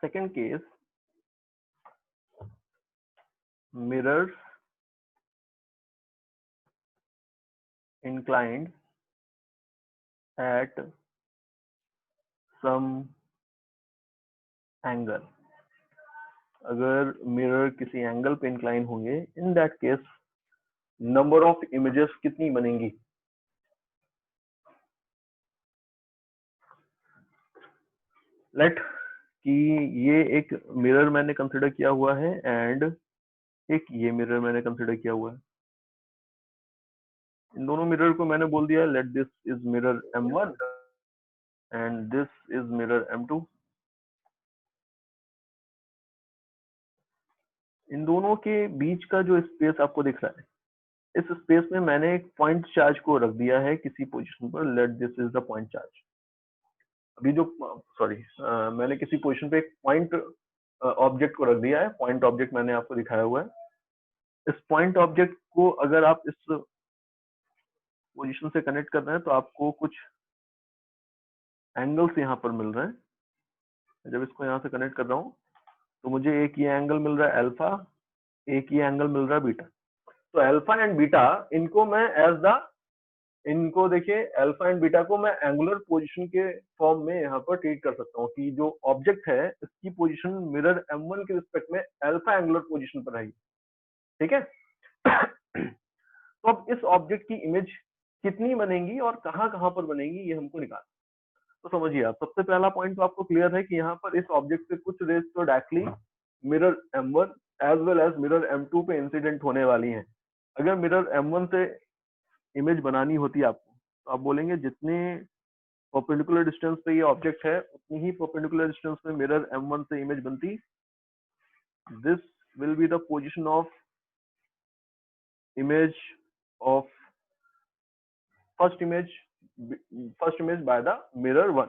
second case, mirrors inclined at some angle. अगर mirror किसी angle पे इंक्लाइन होंगे, in that case number of images कितनी बनेंगी? लेट कि ये एक मिरर मैंने कंसिडर किया हुआ है एंड एक ये मिरर मैंने कंसिडर किया हुआ है। इन दोनों मिरर को मैंने बोल दिया let this is mirror M1 and this is mirror M2। इन दोनों के बीच का जो स्पेस आपको दिख रहा है, इस स्पेस में मैंने एक पॉइंट चार्ज को रख दिया है किसी पोजीशन पर, let this is the point charge. अभी जो मैंने किसी पोजीशन पे एक पॉइंट ऑब्जेक्ट को रख दिया है, पॉइंट ऑब्जेक्ट मैंने आपको दिखाया हुआ है। इस पॉइंट ऑब्जेक्ट को अगर आप इस पोजीशन से कनेक्ट कर रहे हैं तो आपको कुछ एंगल्स यहाँ पर मिल रहे हैं। जब इसको यहाँ से कनेक्ट कर रहा हूँ तो मुझे एक ये एंगल मिल रहा है अल्फा, एक ये एंगल मिल रहा है बीटा। तो अल्फा एंड बीटा इनको मैं इनको देखिए, अल्फा एंड बीटा को मैं एंगुलर पोजीशन के फॉर्म में यहाँ पर ट्रीट कर सकता हूँ कि जो ऑब्जेक्ट है इसकी पोजीशन मिरर M1 के रिस्पेक्ट में अल्फा एंगुलर पोजीशन पर रहेगी। ठीक है। तो अब इस ऑब्जेक्ट की इमेज कितनी बनेगी और कहाँ कहाँ पर बनेगी ये हमको निकालना। तो समझिए आप, सबसे पहला पॉइंट तो आपको क्लियर है कि यहाँ पर इस ऑब्जेक्ट से कुछ रेज तो directly mirror M1 as well as mirror M2 पे इंसिडेंट होने वाली हैं। अगर मिरर M1 से इमेज बनानी होती है आपको तो आप बोलेंगे जितने परपेंडिकुलर डिस्टेंस पे ये ऑब्जेक्ट है उतनी ही परपेंडिकुलर डिस्टेंस पे मिरर M1 से इमेज बनती। This will be the position of image of first image by the mirror 1।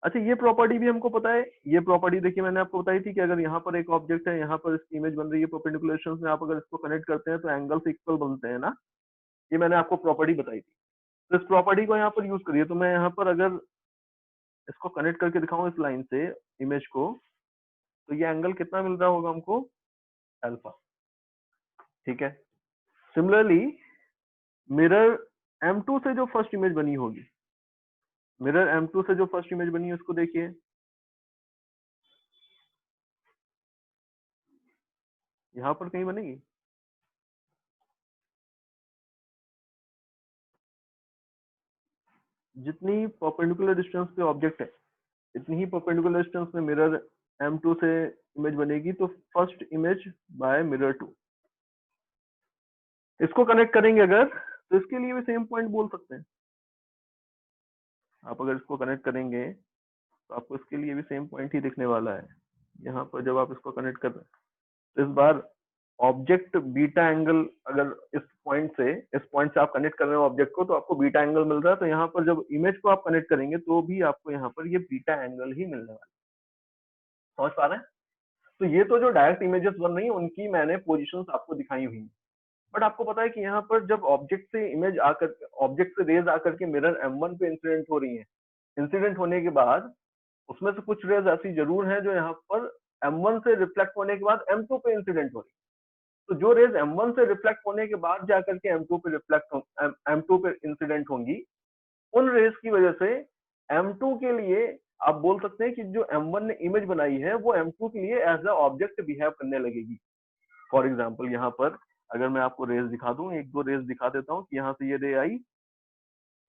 अच्छा, ये प्रॉपर्टी भी हमको पता है। ये प्रॉपर्टी देखिए मैंने आपको बताई थी कि अगर यहाँ पर एक ऑब्जेक्ट है, यहाँ पर इसकी इमेज बन रही है परपेंडिकुलर डिस्टेंस में, आप अगर इसको कनेक्ट करते हैं तो एंगल्स इक्वल बनते हैं ना। ये मैंने आपको प्रॉपर्टी बताई थी। तो इस प्रॉपर्टी को यहाँ पर यूज करिए। तो मैं यहाँ पर अगर इसको कनेक्ट करके दिखाऊं इस लाइन से इमेज को, तो ये एंगल कितना मिल रहा होगा हमको? अल्फा। ठीक है। सिमिलरली मिरर M2 से जो फर्स्ट इमेज बनी होगी, मिरर M2 से जो फर्स्ट इमेज बनी है उसको देखिए, यहां पर कहीं बनेगी। जितनी परपेंडिकुलर डिस्टेंस पे ऑब्जेक्ट है इतनी ही परपेंडिकुलर डिस्टेंस में मिरर M2 से इमेज बनेगी। तो फर्स्ट इमेज बाय मिरर 2, इसको कनेक्ट करेंगे अगर तो इसके लिए भी सेम पॉइंट बोल सकते हैं आप। अगर इसको कनेक्ट करेंगे तो आपको इसके लिए भी सेम पॉइंट ही दिखने वाला है। यहाँ पर जब आप इसको कनेक्ट कर रहे हैं तो इस बार ऑब्जेक्ट बीटा एंगल, अगर इस पॉइंट से आप कनेक्ट कर रहे हो ऑब्जेक्ट को तो आपको बीटा एंगल मिल रहा है। तो यहाँ पर जब इमेज को आप कनेक्ट करेंगे तो भी आपको यहाँ पर ये बीटा एंगल ही मिलने वाला है। समझ पा रहे हैं? तो ये तो जो डायरेक्ट इमेजेस बन रही है उनकी मैंने पोजीशंस आपको दिखाई हुई। बट आपको पता है कि यहाँ पर जब ऑब्जेक्ट से रेज आकर के मिरर M1 पे इंसिडेंट हो रही है, इंसिडेंट होने के बाद उसमें से कुछ रेज ऐसी जरूर हैं जो यहाँ पर M1 से रिफ्लेक्ट होने के बाद M2 पे इंसिडेंट हो रही है। तो जो रेज M1 से रिफ्लेक्ट होने के बाद जाकर के M2 पे इंसिडेंट होंगी, उन रेज की वजह से M2 के लिए आप बोल सकते हैं कि जो M1 ने इमेज बनाई है वो M2 के लिए एज अ ऑब्जेक्ट बिहेव करने लगेगी। फॉर एग्जाम्पल यहाँ पर अगर मैं आपको रेज दिखा दूं, एक दो रेज दिखा देता हूँ कि यहाँ से ये रे आई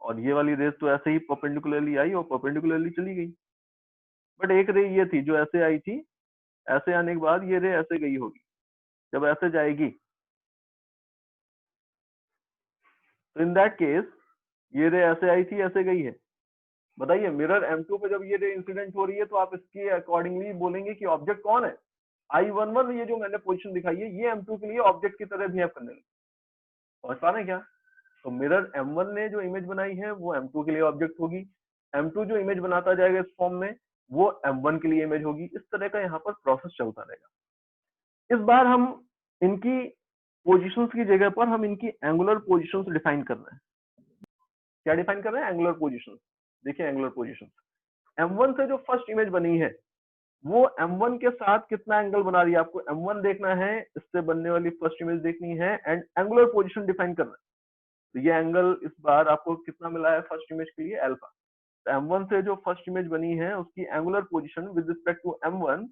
और ये वाली रेज तो ऐसे ही परपेंडिकुलरली आई और परपेंडिकुलरली चली गई। बट एक रे ये थी जो ऐसे आई थी, ऐसे आने के बाद ये रे ऐसे गई होगी। जब ऐसे जाएगी तो इन दैट केस ये रे ऐसे आई थी, ऐसे गई है। बताइए मिरर M2 पे जब ये रे इंसिडेंट हो रही है तो आप इसके अकॉर्डिंगली बोलेंगे कि ऑब्जेक्ट कौन है? I11, ये जो मैंने पोजीशन दिखाई है ये M2 के लिए ऑब्जेक्ट की तरह बिहेव करने लगी। समझ पा रहे हैं क्या? तो मिरर M1 ने जो इमेज बनाई है वो M2 के लिए ऑब्जेक्ट होगी, M2 जो इमेज बनाता जाएगा इस फॉर्म में वो M1 के लिए इमेज होगी। इस तरह का यहाँ पर प्रोसेस चलता रहेगा। इस बार हम इनकी पोजीशंस की जगह पर हम इनकी एंगुलर पोजीशंस डिफाइन कर रहे हैं। क्या डिफाइन कर रहे हैं? Angular positions. देखिए एंगुलर पोजीशंस M1 से जो फर्स्ट इमेज बनी है वो M1 के साथ कितना एंगल बना रही है, आपको M1 देखना है, इससे बनने वाली फर्स्ट इमेज देखनी है एंड एंगुलर पोजीशन डिफाइन करना है। तो ये एंगल इस बार आपको कितना मिला है फर्स्ट इमेज के लिए, अल्फा। तो M1 से जो फर्स्ट इमेज बनी है उसकी angular position with respect to M1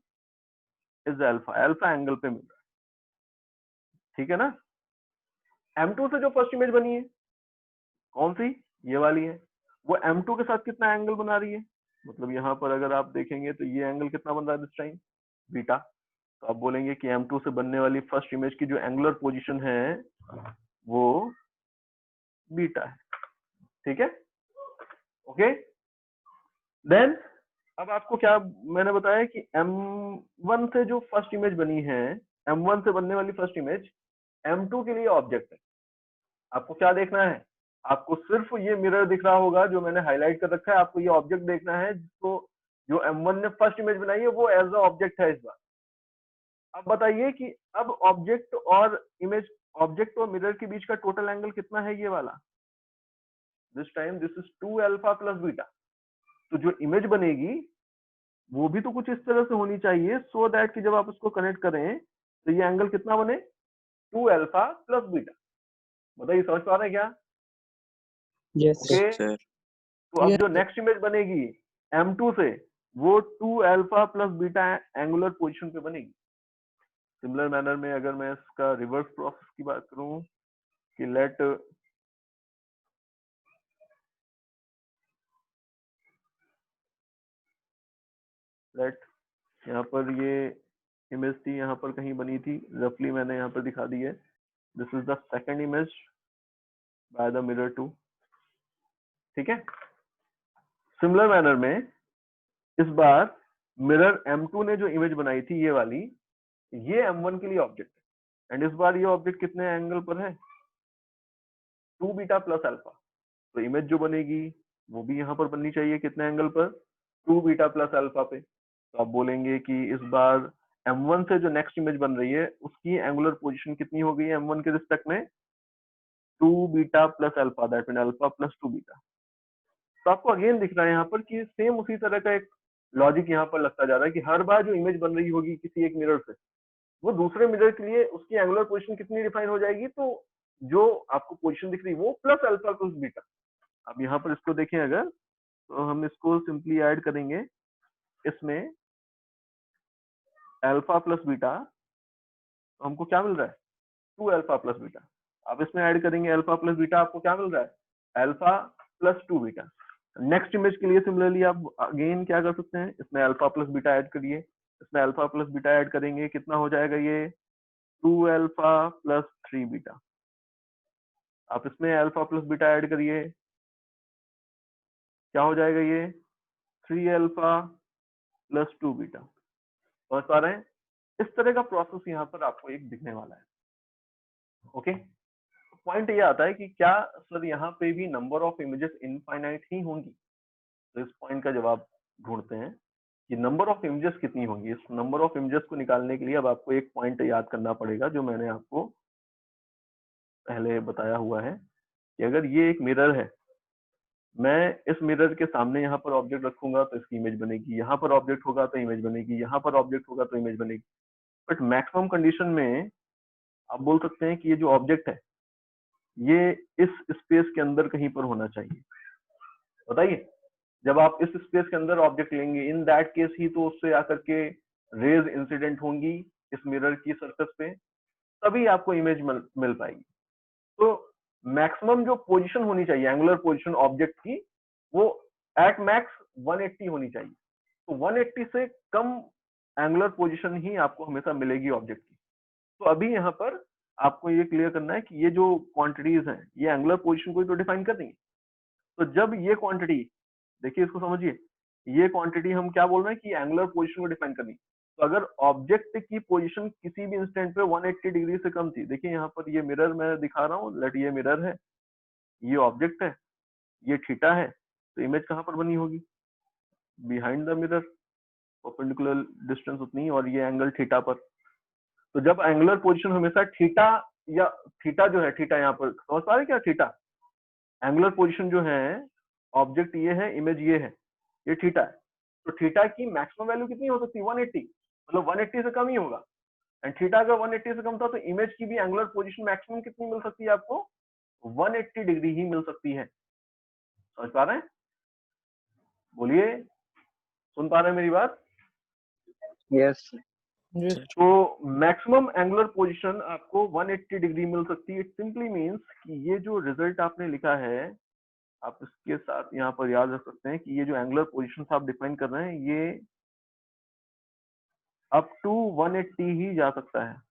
is alpha, alpha angle पे मिल रहा है, ठीक है ना। M2 से जो फर्स्ट इमेज बनी है कौन सी, ये वाली है, वो M2 के साथ कितना एंगल बना रही है, मतलब यहाँ पर अगर आप देखेंगे तो ये एंगल कितना बन रहा है दिस टाइम, बीटा। तो आप बोलेंगे कि M2 से बनने वाली फर्स्ट इमेज की जो एंगुलर पोजीशन है वो बीटा है, ठीक है, ओके। देन अब आपको क्या मैंने बताया कि M1 से जो फर्स्ट इमेज बनी है, M1 से बनने वाली फर्स्ट इमेज M2 के लिए ऑब्जेक्ट है। आपको क्या देखना है, आपको सिर्फ ये मिरर दिख रहा होगा जो मैंने हाईलाइट कर रखा है, आपको ये ऑब्जेक्ट देखना है जिसको जो M1 ने फर्स्ट इमेज बनाई है वो एज अ ऑब्जेक्ट है इस बार। अब बताइए कि अब ऑब्जेक्ट और इमेज, ऑब्जेक्ट और मिरर के बीच का टोटल एंगल कितना है, ये वाला, this time this is 2 alpha plus beta. तो जो इमेज बनेगी वो भी तो कुछ इस तरह से होनी चाहिए सो दैट कि जब आप उसको कनेक्ट करें तो ये एंगल कितना बने, 2 अल्फा प्लस बीटा। बताइए समझ पा रहे हैं क्या, यस ओके। सर। तो अब जो नेक्स्ट इमेज बनेगी M2 से वो 2 alpha plus beta angular position पे बनेगी। सिमिलर मैनर में अगर मैं इसका रिवर्स प्रोसेस की बात करूं कि लेट यहाँ पर ये इमेज थी, यहाँ पर कहीं बनी थी, रफली मैंने यहाँ पर दिखा दी है, this is the second image by the mirror 2, ठीक है। सिमिलर मैनर में इस बार मिरर M2 ने जो इमेज बनाई थी ये वाली, ये M1 के लिए ऑब्जेक्ट है एंड इस बार ये ऑब्जेक्ट कितने एंगल पर है, 2 बीटा प्लस अल्फा। तो इमेज जो बनेगी वो भी यहाँ पर बननी चाहिए कितने एंगल पर, 2 बीटा प्लस अल्फा पे। तो आप बोलेंगे कि इस बार M1 से जो नेक्स्ट इमेज बन रही है उसकी एंगुलर पोजीशन कितनी हो गई है M1 के रिस्पेक्ट में, 2 beta plus alpha, that mean alpha plus 2 beta. तो आपको अगेन दिख रहा है यहाँ पर कि सेम उसी तरह का एक लॉजिक यहाँ पर लगता जा रहा है कि हर बार जो इमेज बन रही होगी किसी एक मिरर से, वो दूसरे मिरर के लिए उसकी एंगुलर पोजीशन कितनी डिफाइन हो जाएगी, तो जो आपको पोजीशन दिख रही है वो प्लस अल्फा प्लस बीटा। अब यहाँ पर इसको देखें अगर, तो हम इसको सिंपली ऐड करेंगे, इसमें अल्फा प्लस बीटा, तो हमको क्या मिल रहा है, 2 अल्फा प्लस बीटा। आप इसमें ऐड करेंगे अल्फा प्लस बीटा, आपको क्या मिल रहा है, alpha plus 2 beta. Next image के लिए सिमिलरली आप अगेन क्या कर सकते हैं, इसमें अल्फा प्लस बीटा ऐड करिए, इसमें अल्फा प्लस बीटा ऐड करेंगे, कितना हो जाएगा ये, 2 अल्फा प्लस 3 बीटा। आप इसमें अल्फा प्लस बीटा ऐड करिए, क्या हो जाएगा ये, 3 अल्फा प्लस 2 बीटा। समझ पा रहे हैं, इस तरह का प्रोसेस यहाँ पर आपको एक दिखने वाला है, ओके। पॉइंट ये आता है कि क्या सर यहाँ पे भी नंबर ऑफ इमेजेस इनफाइनाइट ही होंगी, तो इस पॉइंट का जवाब ढूंढते हैं कि नंबर ऑफ इमेजेस कितनी होंगी। इस नंबर ऑफ इमेजेस को निकालने के लिए अब आपको एक पॉइंट याद करना पड़ेगा जो मैंने आपको पहले बताया हुआ है कि अगर ये एक मिरर है, मैं इस मिरर के सामने यहाँ पर ऑब्जेक्ट रखूंगा तो इसकी इमेज बनेगी, यहाँ पर ऑब्जेक्ट होगा तो इमेज बनेगी, यहाँ पर ऑब्जेक्ट होगा तो इमेज बनेगी। बट मैक्सिमम कंडीशन में आप बोल सकते हैं कि ये जो ऑब्जेक्ट है ये इस स्पेस के अंदर कहीं पर होना चाहिए। बताइए, जब आप इस स्पेस के अंदर ऑब्जेक्ट लेंगे इन दैट केस ही तो उससे आकर के रेज इंसिडेंट होंगी इस मिरर की सरफेस पे, तभी आपको इमेज मिल पाएगी। तो मैक्सिमम जो पोजीशन होनी चाहिए एंगुलर पोजीशन ऑब्जेक्ट की, वो एट मैक्स 180 होनी चाहिए। तो 180 से कम एंगुलर पोजीशन ही आपको हमेशा मिलेगी ऑब्जेक्ट की। तो अभी यहाँ पर आपको ये क्लियर करना है कि ये जो क्वांटिटीज हैं ये एंगुलर पोजीशन को तो डिफाइन कर रही है। तो जब ये क्वांटिटी, देखिए इसको समझिए, ये क्वांटिटी हम क्या बोल रहे हैं कि एंगुलर पोजीशन को डिफाइन करनी। तो अगर ऑब्जेक्ट की पोजीशन किसी भी इंस्टेंट पे 180 डिग्री से कम थी, देखिए यहाँ पर ये मिरर मैं दिखा रहा हूँ, लेट ये मिरर है, ये ऑब्जेक्ट है, ये थीटा है, तो इमेज कहाँ पर बनी होगी, behind the mirror, perpendicular distance उतनी और ये एंगल थीटा पर। तो जब एंगुलर पोजीशन हमेशा थीटा, या थीटा जो है, थीटा यहाँ पर समझ पा रहे क्या, थीटा एंगुलर पोजीशन जो है, ऑब्जेक्ट ये है, इमेज ये है, ये थीटा है। तो थीटा की मैक्सिमम वैल्यू कितनी हो सकती है 180, मतलब 180 से कम ही होगा। एंड थीटा अगर 180 से कम था तो इमेज की भी एंगुलर पोजीशन मैक्सिमम कितनी मिल सकती है आपको 180 डिग्री ही मिल सकती है। समझ पा रहे हैं? बोलिए, सुन पा रहे हैं मेरी बात? Yes Yes. तो मैक्सिमम एंगुलर पोजीशन आपको 180 डिग्री मिल सकती है। इट सिंपली मींस कि ये जो रिजल्ट आपने लिखा है, आप इसके साथ यहाँ पर याद रख सकते हैं कि ये जो एंगुलर पोजीशन आप डिफाइन कर रहे हैं ये अप टू 180 ही जा सकता है।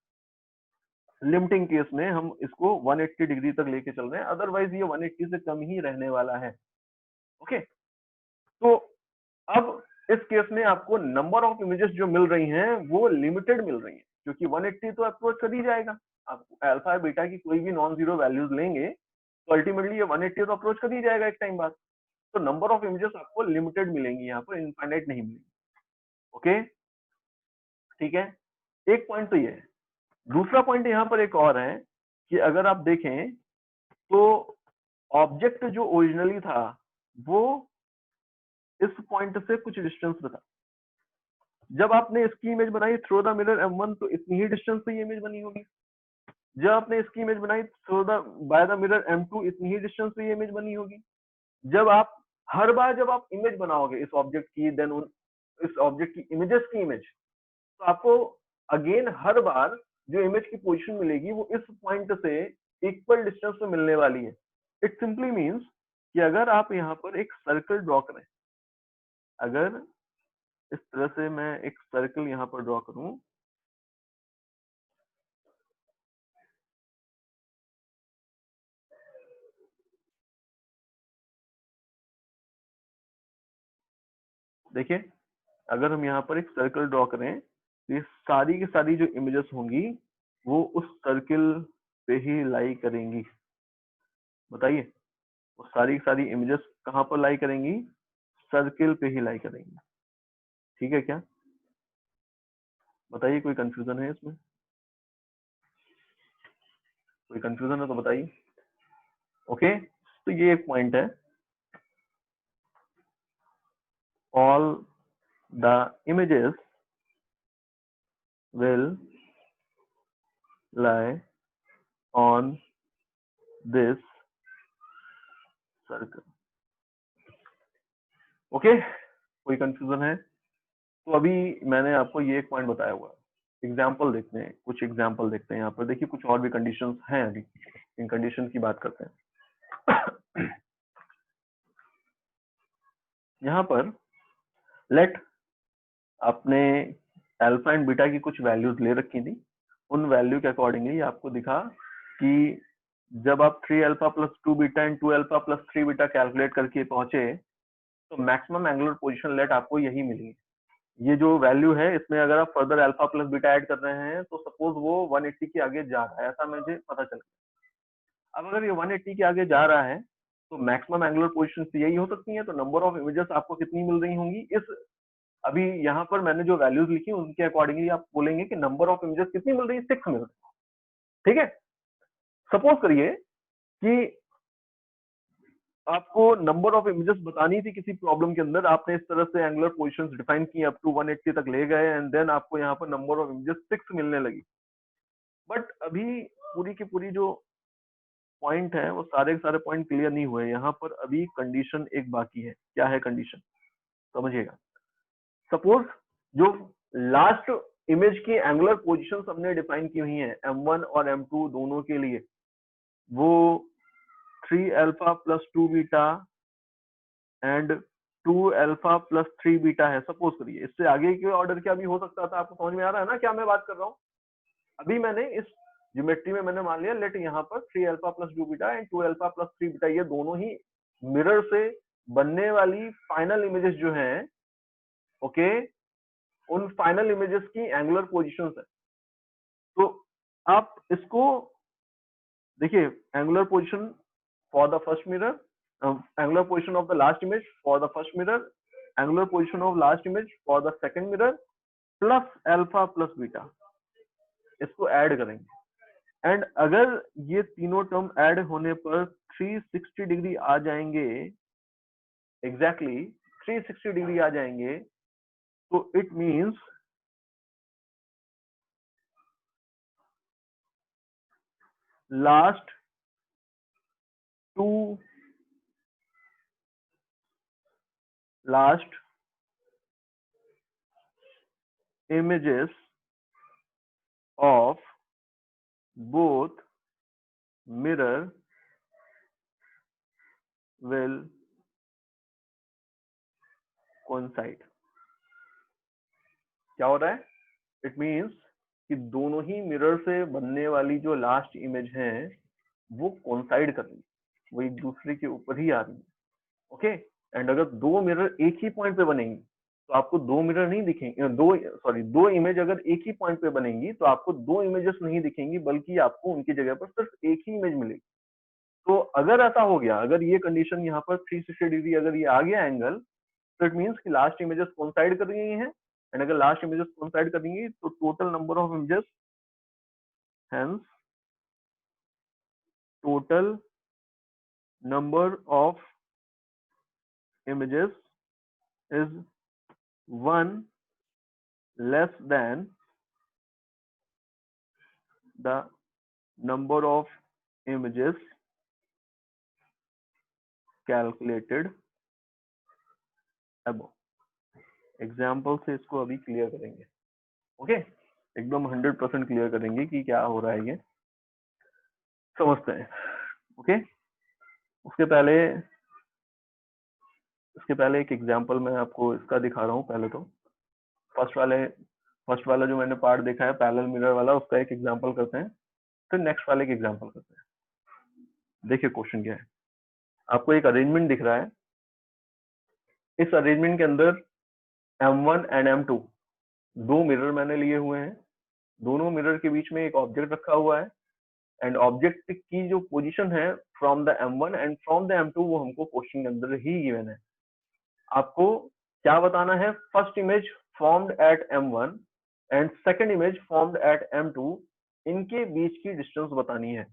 लिमिटिंग केस में हम इसको 180 डिग्री तक लेके चल रहे हैं, अदरवाइज ये 180 से कम ही रहने वाला है। ओके, तो अब इस केस में आपको नंबर ऑफ इमेजेस जो मिल रही हैं वो लिमिटेड मिल रही हैं, क्योंकि 180 तो अप्रोच कर ही जाएगा। आप अल्फा बीटा की कोई भी नॉन जीरो वैल्यूज लेंगे तो अल्टीमेटली ये 180 तो अप्रोच कर ही जाएगा एक टाइम बाद। तो नंबर ऑफ इमेजेस आपको लिमिटेड मिलेंगी, यहाँ पर इनफाइनाइट नहीं मिलेंगी। ओके, ठीक है, एक पॉइंट तो ये है। दूसरा पॉइंट यहाँ पर एक और है कि अगर आप देखें तो ऑब्जेक्ट जो ओरिजिनली था वो इस पॉइंट से कुछ डिस्टेंस पे था। जब आपने इसकी इमेज बनाई थ्रू द मिरर M1 तो इतनी ही डिस्टेंस पे ये इमेज बनी होगी। जब आपने इसकी इमेज बनाई through the by the mirror M2 इतनी ही डिस्टेंस पे ये इमेज बनी होगी। जब आप हर बार जब आप इमेज बनाओगे इस ऑब्जेक्ट की, देन इस ऑब्जेक्ट की इमेजेस की इमेज, तो आपको अगेन हर बार जो इमेज की पोजीशन मिलेगी वो इस पॉइंट से इक्वल डिस्टेंस पे मिलने वाली है। इट सिंपली मींस कि अगर आप यहाँ पर एक सर्कल ड्रॉ करें, अगर इस तरह से मैं एक सर्कल यहाँ पर ड्रॉ करूं, देखिए अगर हम यहाँ पर एक सर्कल ड्रॉ करें तो ये सारी की सारी जो इमेजेस होंगी वो उस सर्कल पे ही लाई करेंगी। बताइए, वो सारी की सारी इमेजेस कहाँ पर लाई करेंगी? सर्कल पे ही लाई करेंगी। ठीक है क्या? बताइए, कोई कंफ्यूजन है इसमें? कोई कंफ्यूजन है तो बताइए। ओके, तो ये एक पॉइंट है, all the images will lie on this circle. Okay, कोई कंफ्यूजन है? तो अभी मैंने आपको ये एक पॉइंट बताया हुआ है। एग्जाम्पल देखते हैं, कुछ एग्जाम्पल देखते हैं यहाँ पर। देखिए कुछ और भी कंडीशंस हैं, अभी इन कंडीशन की बात करते हैं। यहाँ पर लेट आपने अल्फा एंड बीटा की कुछ वैल्यूज ले रखी थी, उन वैल्यू के अकॉर्डिंगली आपको दिखा कि जब आप 3 alpha plus 2 beta and 2 alpha plus 3 beta calculate करके पहुंचे तो मैक्सिमम एंगुलर पोजीशन लेट आपको यही मिली। ये जो वैल्यू है इसमें अगर आप further alpha plus beta add कर रहे हैं तो सपोज वो 180 के आगे जा रहा है, ऐसा मुझे पता चल गया। अब अगर ये 180 के आगे जा रहा है तो मैक्सिमम एंगुलर पोजीशन यही हो सकती है। तो नंबर ऑफ इमेजेस आपको कितनी मिल रही होंगी? इस अभी यहाँ पर मैंने जो वैल्यूज लिखी उनके अकॉर्डिंगली आप बोलेंगे कि नंबर ऑफ इमेजेस कितनी मिल रही है? 6 मिल रही है। ठीक है, सपोज करिए कि आपको नंबर ऑफ इमेजेस बतानी थी किसी प्रॉब्लम के अंदर, आपने इस तरह से एंगुलर पोजीशंस डिफाइन की अप टू 180 तक ले गए एंड देन आपको यहाँ पर नंबर ऑफ इमेजेस 6 मिलने लगी। बट अभी पूरी की पूरी जो पॉइंट है वो सारे के सारे पॉइंट क्लियर नहीं हुए। यहाँ पर अभी कंडीशन एक बाकी है। क्या है कंडीशन? समझिएगा। सपोज जो लास्ट इमेज की एंगुलर पोजीशंस हमने डिफाइन की हुई है M1 और M2 दोनों के लिए, वो 3 alpha plus 2 beta and 2 alpha plus 3 beta है। सपोज करिए, इससे आगे के ऑर्डर क्या भी हो सकता था। आपको समझ में आ रहा है ना क्या मैं बात कर रहा हूँ? अभी मैंने इस ज्योमेट्री में मैंने मान लिया लेट यहाँ पर 3 alpha plus 2 beta and 2 alpha plus 3 beta, ये दोनों ही मिरर से बनने वाली फाइनल इमेजेस जो हैं, ओके, उन फाइनल इमेजेस की एंगुलर पोजीशंस है। तो आप इसको देखिए, angular position for the first mirror, angular position of the last image for the first mirror, angular position of last image for the second mirror plus alpha plus beta, इसको add करेंगे and अगर ये तीनों term add होने पर 360 degree आ जाएंगे, exactly 360 degree आ जाएंगे, तो it means last images of both mirror will coincide. क्या हो रहा है? इट मीन्स कि दोनों ही मिरर से बनने वाली जो लास्ट इमेज है वो कोइंसाइड कर रही है, वो एक दूसरे के ऊपर ही आ रही है. ओके, एंड अगर दो मिरर एक ही पॉइंट पे बनेंगी तो आपको दो मिरर नहीं दिखेंगे, दो इमेज अगर एक ही पॉइंट पे बनेंगी तो आपको दो इमेजेस नहीं दिखेंगी, बल्कि आपको उनकी जगह पर सिर्फ एक ही इमेज मिलेगी. तो अगर ऐसा हो गया, अगर ये कंडीशन यहाँ पर 360 डिग्री अगर ये आ गया एंगल, तो इट मीन्स कि लास्ट इमेजेस कोइंसाइड कर रही हैं, एंड अगर लास्ट इमेजेस कोइंसाइड कर रही तो total number of images, hence total number of images is one less than the number of images calculated above. Example से इसको अभी क्लियर करेंगे. ओके, एकदम 100% क्लियर करेंगे कि क्या हो रहा है, ये समझते हैं. ओके, उसके पहले एक एग्जाम्पल मैं आपको इसका दिखा रहा हूँ. पहले तो फर्स्ट वाला जो मैंने पार्ट देखा है पैरेलल मिरर वाला, उसका एक एग्जाम्पल करते हैं, फिर नेक्स्ट वाले का एग्जाम्पल करते हैं. देखिए क्वेश्चन क्या है. आपको एक अरेंजमेंट दिख रहा है. इस अरेंजमेंट के अंदर M1 एंड M2 दो मिरर मैंने लिए हुए हैं. दोनों मिरर के बीच में एक ऑब्जेक्ट रखा हुआ है, एंड ऑब्जेक्ट की जो पोजीशन है from the M1 and from the M2 वो हमको क्वेश्चन के अंदर ही गिवन है. आपको क्या बताना है? First image formed at M1 and second image formed at M2, इनके बीच की डिस्टेंस बतानी है.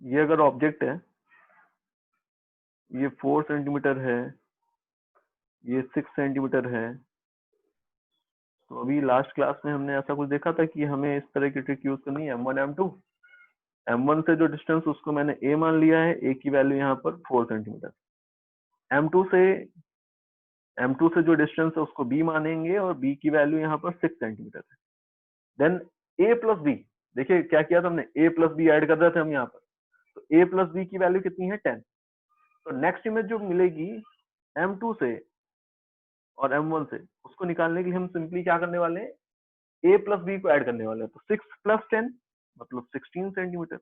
ये अगर ऑब्जेक्ट है, ये 4 सेंटीमीटर है, ये 6 सेंटीमीटर है. तो अभी लास्ट क्लास में हमने ऐसा कुछ देखा था कि हमें इस तरह की ट्रिक यूज करनी है. M1 M2, M1 से जो डिस्टेंस उसको मैंने A मान लिया है, A की वैल्यू यहाँ पर 4 सेंटीमीटर. M2 से जो डिस्टेंस है उसको B मानेंगे और B की वैल्यू यहाँ पर 6 सेंटीमीटर है. देन A प्लस B, देखिए क्या किया था हमने, A प्लस B ऐड कर रहे थे हम यहाँ पर. तो A प्लस B की वैल्यू कितनी है? 10. तो नेक्स्ट इमेज जो मिलेगी M2 से और M1 से, उसको निकालने के लिए हम सिंपली क्या करने वाले हैं? A प्लस B को ऐड करने वाले हैं. तो 6 प्लस 10 मतलब 16 सेंटीमीटर.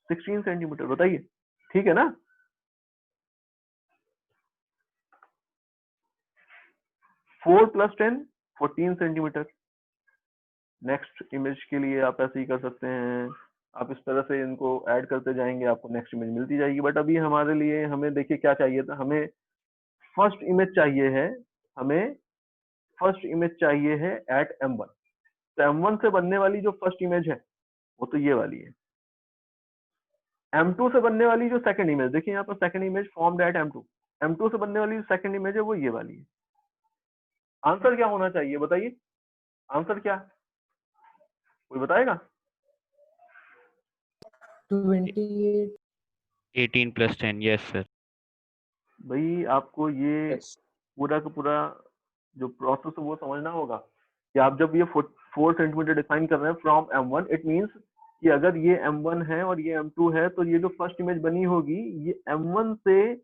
16 सेंटीमीटर, बताइए ठीक है ना? 4 प्लस 10 14 सेंटीमीटर. नेक्स्ट इमेज के लिए आप ऐसे ही कर सकते हैं. आप इस तरह से इनको ऐड करते जाएंगे, आपको नेक्स्ट इमेज मिलती जाएगी. बट अभी हमारे लिए, हमें देखिए क्या चाहिए था. हमें फर्स्ट इमेज चाहिए है, हमें फर्स्ट इमेज चाहिए है एट M1. तो M1 से बनने वाली जो फर्स्ट इमेज है वो तो ये वाली है. M2 से बनने वाली जो सेकंड इमेज, देखिए यहाँ पर second image formed at M2. M2 से बनने वाली जो सेकंड इमेज है वो ये वाली है. आंसर क्या होना चाहिए बताइए? आंसर क्या, कोई बताएगा? 28 18 plus 10. Yes sir. भाई आपको ये Yes. पूरा का पूरा जो प्रोसेस है वो समझना होगा कि आप जब ये 4 सेंटीमीटर डिफाइन कर रहे हैं फ्रॉम M1, इट मींस कि अगर ये M1 है और ये M2 है, तो ये जो फर्स्ट इमेज बनी होगी ये M1 से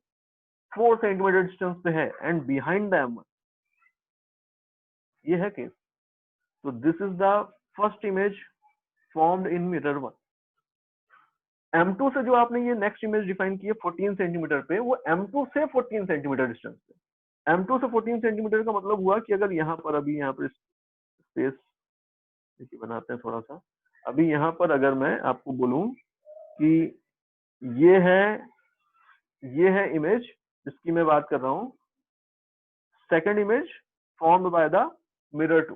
4 सेंटीमीटर डिस्टेंस पे है एंड बिहाइंड द M1. ये है केस. तो this is the first image formed in mirror 1. M2 से जो आपने ये नेक्स्ट इमेज डिफाइन की है 14 सेंटीमीटर पे, वो M2 से 14 सेंटीमीटर डिस्टेंस पे. M2 से 14 सेंटीमीटर का मतलब हुआ कि अगर यहाँ पर अभी यहाँ पर स्पेस देखिए बनाते हैं थोड़ा सा. अभी यहाँ पर अगर मैं आपको बोलूं कि ये है इमेज जिसकी मैं बात कर रहा हूँ, second image formed by the mirror 2,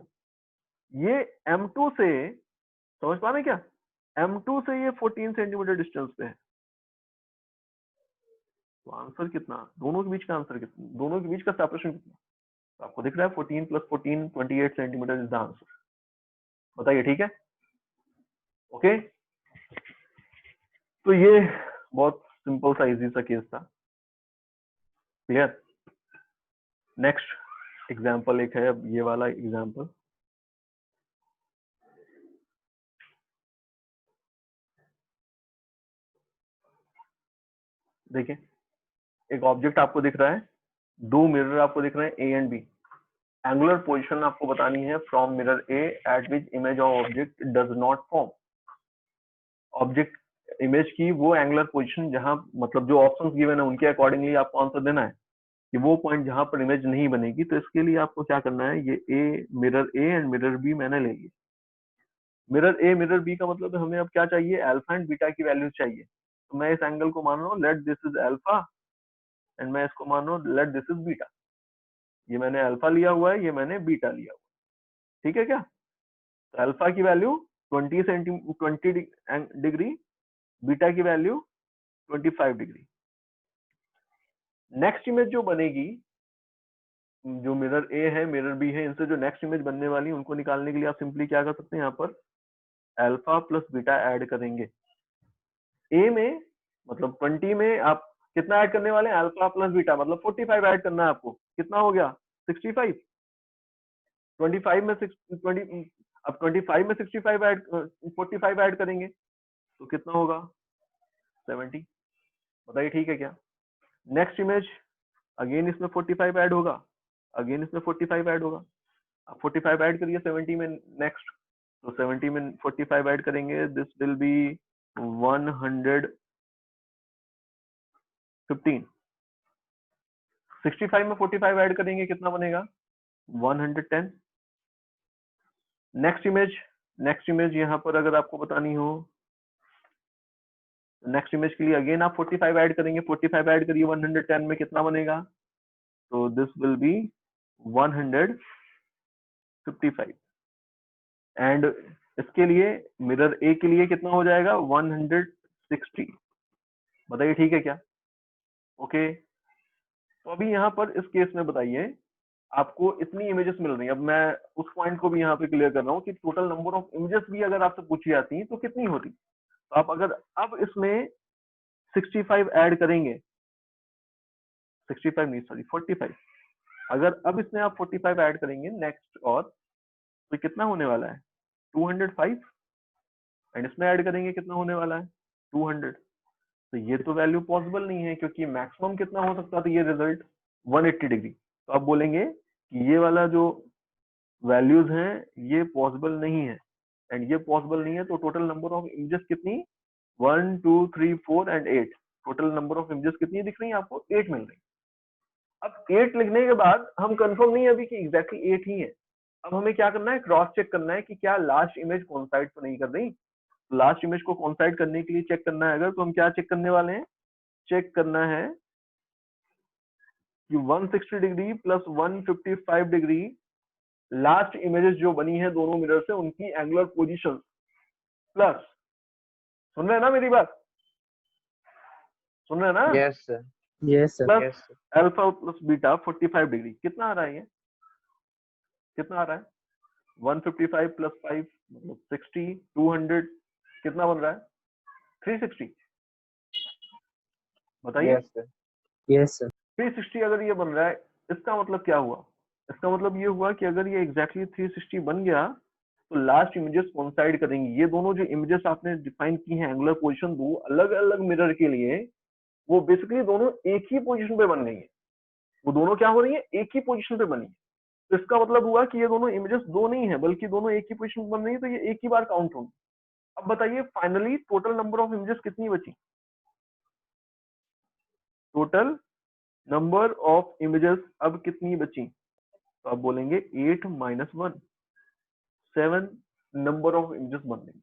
ये M2 से, समझ पा रहे क्या, M2 से ये 14 सेंटीमीटर डिस्टेंस पे है। तो आंसर कितना, दोनों के बीच का आंसर कितना, दोनों के बीच का सेपरेशन कितना, तो आपको दिख रहा है 14 + 14 28 सेंटीमीटर इज द आंसर। बताइए, ठीक है, ओके। तो ये बहुत सिंपल सा इजी सा केस था, क्लियर। नेक्स्ट एग्जाम्पल एक है, अब ये वाला एग्जाम्पल देखिए। एक ऑब्जेक्ट आपको दिख रहा है, दो मिरर आपको दिख रहे हैं A and B, angular position आपको बतानी है from mirror A at which image of object does not form. Object image की वो एंगुलर पोजीशन जहां, मतलब जो ऑप्शंस गिवन है उनके अकॉर्डिंगली आपको आंसर देना है कि वो पॉइंट जहां पर इमेज नहीं बनेगी। तो इसके लिए आपको क्या करना है, ये mirror A and mirror B मैंने ले लिया। मिरर ए मिरर बी का मतलब हमें अब क्या चाहिए, अल्फा एंड बीटा की वैल्यू चाहिए। तो मैं इस एंगल को मान रहा हूँ let this is alpha and मैं इसको मान रहा हूँ लेट दिस इज बीटा। ये मैंने अल्फा लिया हुआ है, ये मैंने बीटा लिया हुआ है, ठीक है क्या। तो अल्फा की वैल्यू 20 डिग्री, बीटा की वैल्यू 25 डिग्री। नेक्स्ट इमेज जो बनेगी, जो मिरर ए है मिरर बी है, इनसे जो नेक्स्ट इमेज बनने वाली है उनको निकालने के लिए आप सिंपली क्या कर सकते हैं, यहाँ पर अल्फा प्लस बीटा ऐड करेंगे। ए में मतलब 20 में आप कितना ऐड करने वाले हैं, अल्फा प्लस बीटा मतलब 45 ऐड करना है आपको। कितना हो गया 65, 25 में 20, अब 25 में 65 ऐड 45 ऐड करेंगे तो कितना होगा 70। बताइए ठीक है क्या। नेक्स्ट इमेज, अगेन इसमें 45 ऐड होगा, अगेन इसमें 45 ऐड होगा। आप 45 ऐड करिए 70 में नेक्स्ट, तो 70 में 45 ऐड करेंगे, दिस विल बी 115। 65 में 45 ऐड करेंगे कितना बनेगा 110। नेक्स्ट इमेज यहाँ पर अगर आपको बतानी हो, नेक्स्ट इमेज के लिए अगेन आप 45 ऐड करेंगे, 45 ऐड करिए 110 में कितना बनेगा, तो दिस विल बी 155। एंड इसके लिए मिरर ए के लिए कितना हो जाएगा 160। बताइए ठीक है क्या, ओके। तो अभी यहाँ पर इस केस में बताइए, आपको इतनी इमेजेस मिल रही है। अब मैं उस पॉइंट को भी यहाँ पे क्लियर कर रहा हूँ कि टोटल नंबर ऑफ इमेजेस भी अगर आपसे पूछी जाती तो कितनी होती। तो आप अगर अब इसमें 65 ऐड करेंगे, 65 नहीं सॉरी 45, अगर अब इसमें आप 45 ऐड करेंगे नेक्स्ट और, तो कितना होने वाला है 205, एंड इसमें ऐड करेंगे कितना होने वाला है 200। तो ये तो वैल्यू पॉसिबल नहीं है, क्योंकि मैक्सिमम कितना हो सकता था ये रिजल्ट 180 डिग्री। तो आप बोलेंगे कि ये वाला जो वैल्यूज हैं ये पॉसिबल नहीं है, एंड ये पॉसिबल नहीं है, तो टोटल नंबर ऑफ इमेजेस कितनी 1 2 3 4 and 8, total number of images कितनी दिख रही है आपको 8 मिल रही। अब 8 लिखने के बाद हम कंफर्म नहीं है अभी कि एग्जैक्टली 8 ही है। अब हमें क्या करना है, क्रॉस चेक करना है कि क्या लास्ट इमेज कोइंसाइड तो नहीं कर रही। लास्ट इमेज को कोइंसाइड करने के लिए चेक करना है अगर, तो हम क्या चेक करने वाले हैं, चेक करना है कि 160 degree plus 155 degree last images जो बनी है दोनों मिरर से उनकी एंगुलर पोजीशन प्लस, सुन रहे हैं ना मेरी बात, सुन रहे हैं ना, yes sir, yes sir, plus yes sir, alpha plus beta 45 degree. कितना आ रहा है ये, कितना आ रहा है 155 प्लस 5 मतलब 60, 200 कितना बन रहा है 360। बताइए यस सर, यस सर, 360 अगर ये बन रहा है, इसका मतलब क्या हुआ, इसका मतलब ये हुआ कि अगर ये एग्जैक्टली 360 बन गया तो लास्ट इमेजेस कोइंसाइड करेंगी। ये दोनों जो इमेजेस आपने डिफाइन की हैं एंगुलर पोजीशन दो अलग अलग मिरर के लिए, वो बेसिकली दोनों एक ही पोजीशन पे बन गई है। वो दोनों क्या हो रही है, एक ही पोजीशन पे बनी है। तो इसका मतलब हुआ कि ये दोनों इमेजेस दो नहीं है बल्कि दोनों एक ही पोजीशन पे बन रही है, तो ये एक ही बार काउंट होंगी। अब बताइए finally total number of images कितनी बची, टोटल नंबर ऑफ इमेजेस अब कितनी बची, तो आप बोलेंगे 8 - 1 7 नंबर ऑफ इमेजेस बन गई।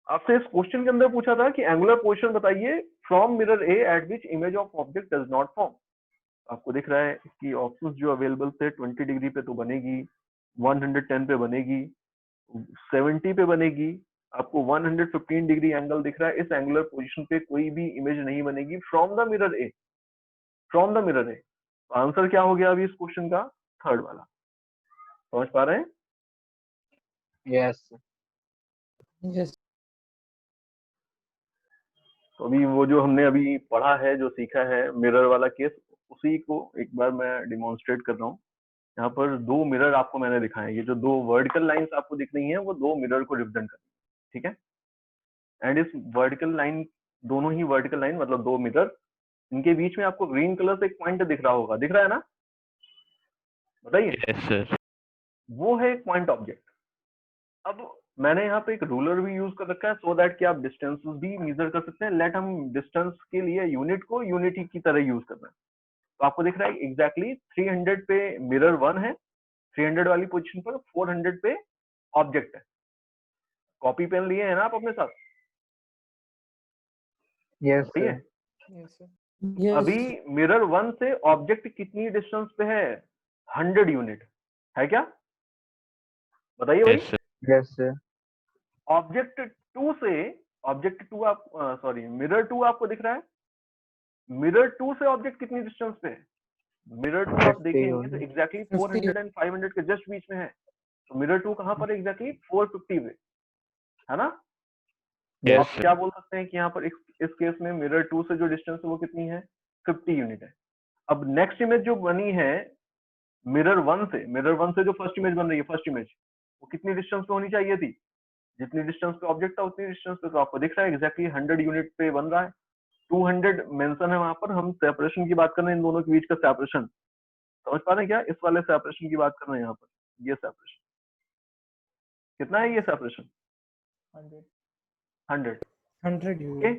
आपसे इस क्वेश्चन के अंदर पूछा था कि एंगुलर पोजीशन बताइए from mirror A at which image of object does not form. आपको दिख रहा है कि ऑप्शंस जो अवेलेबल थे 20 डिग्री पे तो बनेगी, 110 पे बनेगी, 70 पे बनेगी, आपको 115 डिग्री एंगल दिख रहा है। इस एंगुलर पोजीशन पे कोई भी इमेज नहीं बनेगी from the mirror A, from the mirror A. Answer क्या हो गया अभी इस क्वेश्चन का? थर्ड वाला। समझ पा रहे हैं? Yes. Yes. तो अभी वो जो हमने अभी पढ़ा है, जो सीखा है मिरर वाला केस, उसी को एक बार मैं डिमॉन्स्ट्रेट कर रहा हूँ। यहाँ पर दो मिरर आपको मैंने दिखाए, ये जो दो वर्टिकल लाइंस आपको दिख रही हैं वो दो मिरर को रिप्रेजेंट कर रही है, ठीक है। एंड इस वर्टिकल लाइन, दोनों ही वर्टिकल लाइन मतलब दो मिरर, इनके बीच में आपको ग्रीन कलर से एक पॉइंट दिख रहा होगा, दिख रहा है ना? बताइए। Yes, sir. वो है एक पॉइंट ऑब्जेक्ट। अब मैंने यहाँ पे एक रूलर भी यूज कर रखा है सो दैट कि आप डिस्टेंस भी मेजर कर सकते हैं। लेट हम डिस्टेंस के लिए यूनिट को यूनिटी की तरह यूज कर रहे हैं। तो आपको दिख रहा है एग्जैक्टली 300 पे मिरर 1 है, 300 वाली पोजीशन पर 400 पे ऑब्जेक्ट है। कॉपी पेन लिए है ना आप अपने साथ? Yes, सही है। sir. Yes, sir. Yes. अभी मिरर 1 से ऑब्जेक्ट कितनी डिस्टेंस पे है? 100 यूनिट है क्या? बताइए भाई। Yes, sir. Yes, sir. Object 2 से, ऑब्जेक्ट 2 आप सॉरी मिरर 2 आपको दिख रहा है, मिरर 2 से ऑब्जेक्ट कितनी डिस्टेंस पे है? मिरर 2 आप 50 देखेंगे तो unit. एग्जैक्टली 50. 400 एंड 500 के जस्ट बीच में है। तो मिरर 2 कहाँ पर एग्जैक्टली 450 पे, है ना? तो Yes, आप sir. क्या बोल सकते हैं कि यहाँ पर इस केस में मिरर 2 से जो डिस्टेंस है वो कितनी है? 50 यूनिट है। अब नेक्स्ट इमेज जो बनी है मिरर 1 से, मिरर 1 से जो फर्स्ट इमेज बन रही है, फर्स्ट इमेज, वो कितनी डिस्टेंस पे होनी चाहिए थी? जितनी डिस्टेंस पे ऑब्जेक्ट था उतनी डिस्टेंस पे। तो आपको दिख रहा है एग्जैक्टली 100 यूनिट पे बन रहा है। 200 मेंशन है वहां पर। हम सेपरेशन की बात कर रहे हैं, इन दोनों के बीच का सेपरेशन। समझ पा रहे हैं क्या? इस वाले सेपरेशन की बात कर रहे हैं यहाँ पर। ये सेपरेशन कितना है? ये सेपरेशन 100। 100 ओके।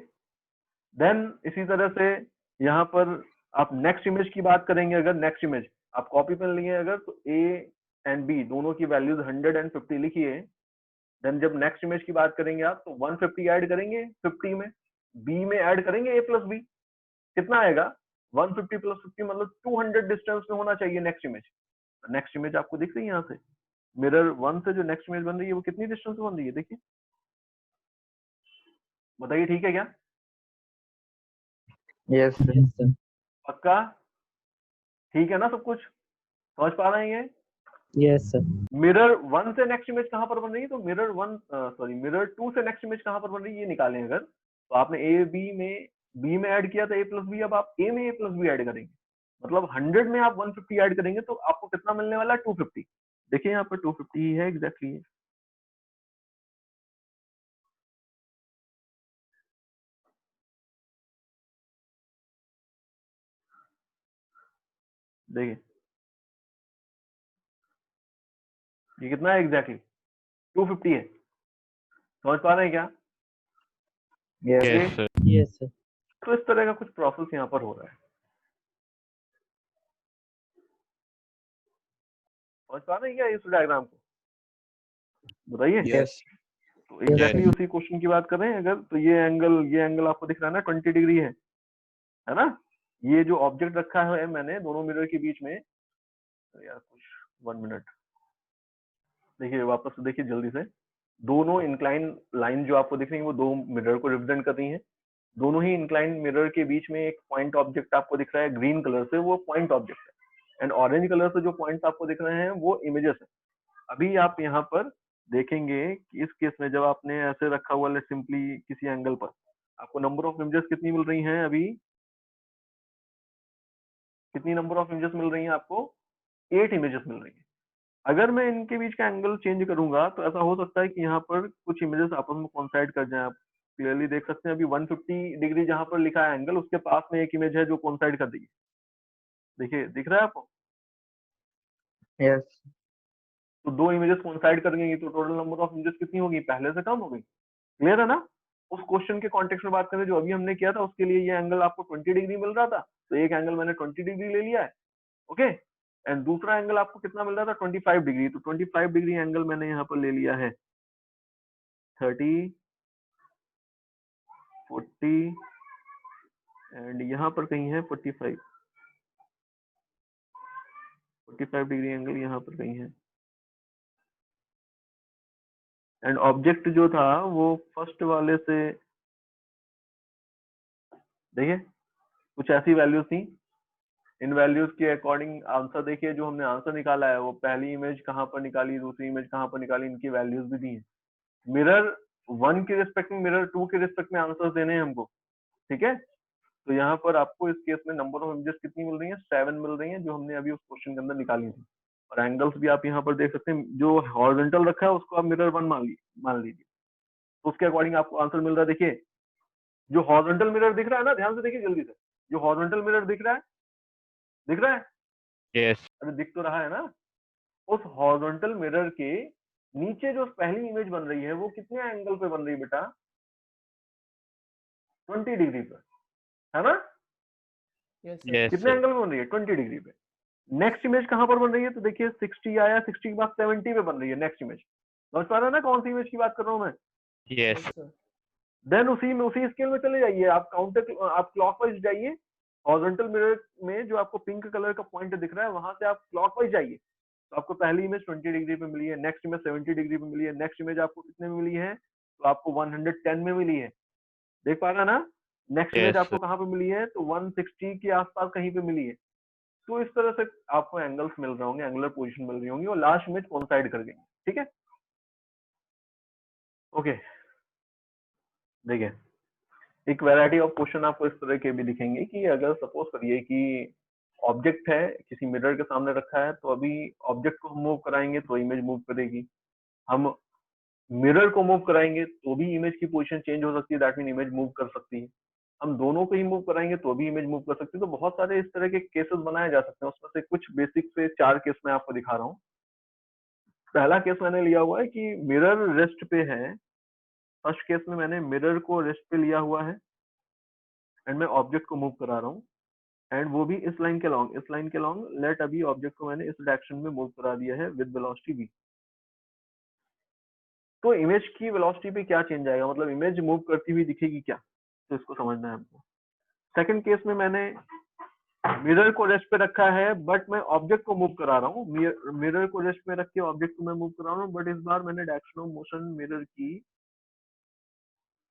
देन इसी तरह से यहाँ पर आप नेक्स्ट इमेज की बात करेंगे। अगर नेक्स्ट इमेज आप कॉपी पेन लिए अगर, तो ए एंड बी दोनों की वैल्यूज 100 एंड 50 लिखिए। देन जब नेक्स्ट इमेज की बात करेंगे आप, तो 150 ऐड करेंगे 50 में, बी में ऐड करेंगे ए प्लस बी। कितना आएगा? 150 प्लस 50 मतलब 200 डिस्टेंस में होना चाहिए नेक्स्ट इमेज। नेक्स्ट इमेज आपको दिख रही है यहाँ से, मिरर 1 से जो नेक्स्ट इमेज बन रही है वो कितनी डिस्टेंस में बन रही है? देखिए, बताइए ठीक है क्या? Yes, sir. Yes, sir. पक्का? ठीक है ना सब कुछ? समझ पा रहे हैं? ये Yes, sir. मिरर 1 से नेक्स्ट इमेज कहां पर बन रही है? तो मिरर 1 सॉरी मिरर 2 से नेक्स्ट इमेज कहां पर बन रही है ये निकालें अगर, तो आपने ए बी में, बी में ऐड किया था ए प्लस बी, अब आप ए में ए प्लस बी ऐड करेंगे, मतलब 100 में आप 150 ऐड करेंगे तो आपको कितना मिलने वाला है? 250। देखिए यहाँ पर 250 ही है एग्जैक्टली। देखिए ये कितना है एग्जैक्टली? 250 है। समझ पा रहे हैं क्या? Yes. ये Yes, sir. Yes, sir. तो इस तरह का कुछ प्रोसेस यहाँ पर हो रहा है। समझ पा रहे हैं क्या इस डायग्राम को? बताइए। Yes. तो एग्जैक्टली उसी क्वेश्चन की बात कर रहे हैं अगर, तो ये एंगल आपको दिख रहा है ना 20 डिग्री है ना? ये जो ऑब्जेक्ट रखा है मैंने दोनों मिरर के बीच में, तो यार कुछ 1 मिनट देखिए, वापस से देखिए जल्दी से। दोनों इंक्लाइन लाइन जो आपको दिख रही है वो दो मिरर को रिप्रेजेंट कर रही हैं। दोनों ही इंक्लाइन मिरर के बीच में एक पॉइंट ऑब्जेक्ट आपको दिख रहा है ग्रीन कलर से, वो पॉइंट ऑब्जेक्ट है। एंड ऑरेंज कलर से जो पॉइंट्स आपको दिख रहे हैं वो इमेजेस है। अभी आप यहाँ पर देखेंगे कि इस केस में जब आपने ऐसे रखा हुआ है सिंपली किसी एंगल पर, आपको नंबर ऑफ इमेजेस कितनी मिल रही हैं? अभी कितनी नंबर ऑफ इमेजेस मिल रही हैं आपको? 8 इमेजेस मिल रही हैं। अगर मैं इनके बीच का एंगल चेंज करूंगा तो ऐसा हो सकता है कि यहाँ पर कुछ इमेजेस आपस में कोइंसाइड कर जाएं। आप क्लियरली देख सकते हैं अभी 150 डिग्री जहां पर लिखा है एंगल, उसके पास में एक इमेज है जो कोइंसाइड कर देगी। देखिए दिख रहा है आपको? Yes. तो दो इमेजेस कोइंसाइड कर गई तो टोटल नंबर ऑफ इमेजेस कितनी होगी? पहले से कम हो गई। क्लियर है ना? उस क्वेश्चन के कॉन्टेक्स्ट में बात करें जो अभी हमने किया था, उसके लिए ये एंगल आपको 20 डिग्री मिल रहा था, तो एक एंगल मैंने 20 डिग्री ले लिया है। ओके। एंड दूसरा एंगल आपको कितना मिल रहा था? 25 डिग्री। तो 25 डिग्री एंगल मैंने यहाँ पर ले लिया है 35 40 एंड यहाँ पर कहीं है 45 डिग्री एंगल यहाँ पर कहीं है। एंड ऑब्जेक्ट जो था वो फर्स्ट वाले से, देखिए कुछ ऐसी वैल्यूज थी, इन वैल्यूज के अकॉर्डिंग आंसर देखिए, जो हमने आंसर निकाला है वो पहली इमेज कहाँ पर निकाली, दूसरी इमेज कहाँ पर निकाली, इनकी वैल्यूज भी दी है। मिरर 1 के रिस्पेक्ट में, मिरर 2 के रिस्पेक्ट में आंसर्स देने हैं हमको, ठीक है। तो यहाँ पर आपको इस केस में नंबर ऑफ इमेजेस कितनी मिल रही है, 7 मिल रही है, जो हमने अभी उस क्वेश्चन के अंदर निकाली थी। और एंगल्स भी आप यहाँ पर देख सकते हैं, जो हॉरिजॉन्टल रखा है उसको आप मिरर 1 मान लीजिए, तो उसके अकॉर्डिंग आपको आंसर मिल रहा है। देखिए जो हॉरिजॉन्टल मिरर दिख रहा है ना, ध्यान से देखिए जल्दी से, जो हॉरिजॉन्टल मिरर दिख रहा है, दिख रहा है, यस अरे दिख तो रहा है ना, उस हॉरिजॉन्टल मिरर के नीचे जो पहली इमेज बन रही है वो कितने एंगल पे बन रही है बेटा, 20 डिग्री पे, है ना। यस यस कितने एंगल पे बन रही है, 20 डिग्री पे। नेक्स्ट इमेज कहां पर बन रही है, तो देखिए 60 आया, 60 के बाद 70 पे बन रही है नेक्स्ट इमेज। समझ पा रहे हैं ना कौन सी इमेज की बात कर रहा हूं मैं। Yes sir. देन उसी स्केल में चले जाइए आप, आप क्लॉकवाइज जाइए, हॉरिजॉन्टल मिरर में जो आपको पिंक कलर का पॉइंट दिख रहा है वहां से आप क्लॉकवाइज जाइए, तो आपको पहली इमेज 20 डिग्री पे मिली है, नेक्स्ट इमेज 70 डिग्री पे मिली है, नेक्स्ट इमेज आपको कितने में मिली है, तो आपको 110 में मिली है, देख पा रहा ना। नेक्स्ट इमेज Yes, आपको कहाँ पे मिली है, तो 160 के आसपास कहीं पे मिली है। तो इस तरह से आपको एंगल्स मिल रहे होंगे, एंगुलर पोजीशन मिल रही होंगी, और लास्ट इमेज कोइंसाइड कर गई, ठीक है। ओके, देखिए एक वैरायटी ऑफ क्वेश्चन आपको इस तरह के भी दिखेंगे कि अगर सपोज करिए कि ऑब्जेक्ट है किसी मिरर के सामने रखा है, तो अभी ऑब्जेक्ट को हम मूव कराएंगे तो इमेज मूव करेगी, हम मिरर को मूव कराएंगे तो भी इमेज की पोजीशन चेंज हो सकती है, दैट मीन इमेज मूव कर सकती है, हम दोनों को ही मूव कराएंगे तो भी इमेज मूव कर सकती है। तो बहुत सारे इस तरह के केसेस बनाए जा सकते हैं, उसमें से कुछ बेसिक से 4 केस मैं आपको दिखा रहा हूँ। पहला केस मैंने लिया हुआ है कि मिरर रेस्ट पे है, फर्स्ट केस में मैंने मिरर को रेस्ट पे लिया हुआ है एंड मैं ऑब्जेक्ट को मूव करा रहा हूँ, एंड वो भी इस लाइन के लॉन्ग लेट अभी ऑब्जेक्ट को मैंने इस डायरेक्शन में मूव करा दिया है विद वेलोसिटी v। तो इमेज की वेलोसिटी पे क्या चेंज आएगा, मतलब इमेज मूव करती हुई दिखेगी क्या, तो इसको समझना है हमको। सेकंड केस में मैंने मिरर को रेस्ट पे रखा है बट मैं ऑब्जेक्ट को मूव करा रहा हूँ, मिरर को रेस्ट पे रख के ऑब्जेक्ट को मैं मूव करा रहा हूँ, बट इस बार मैंने डायरेक्शन ऑफ मोशन मिरर की,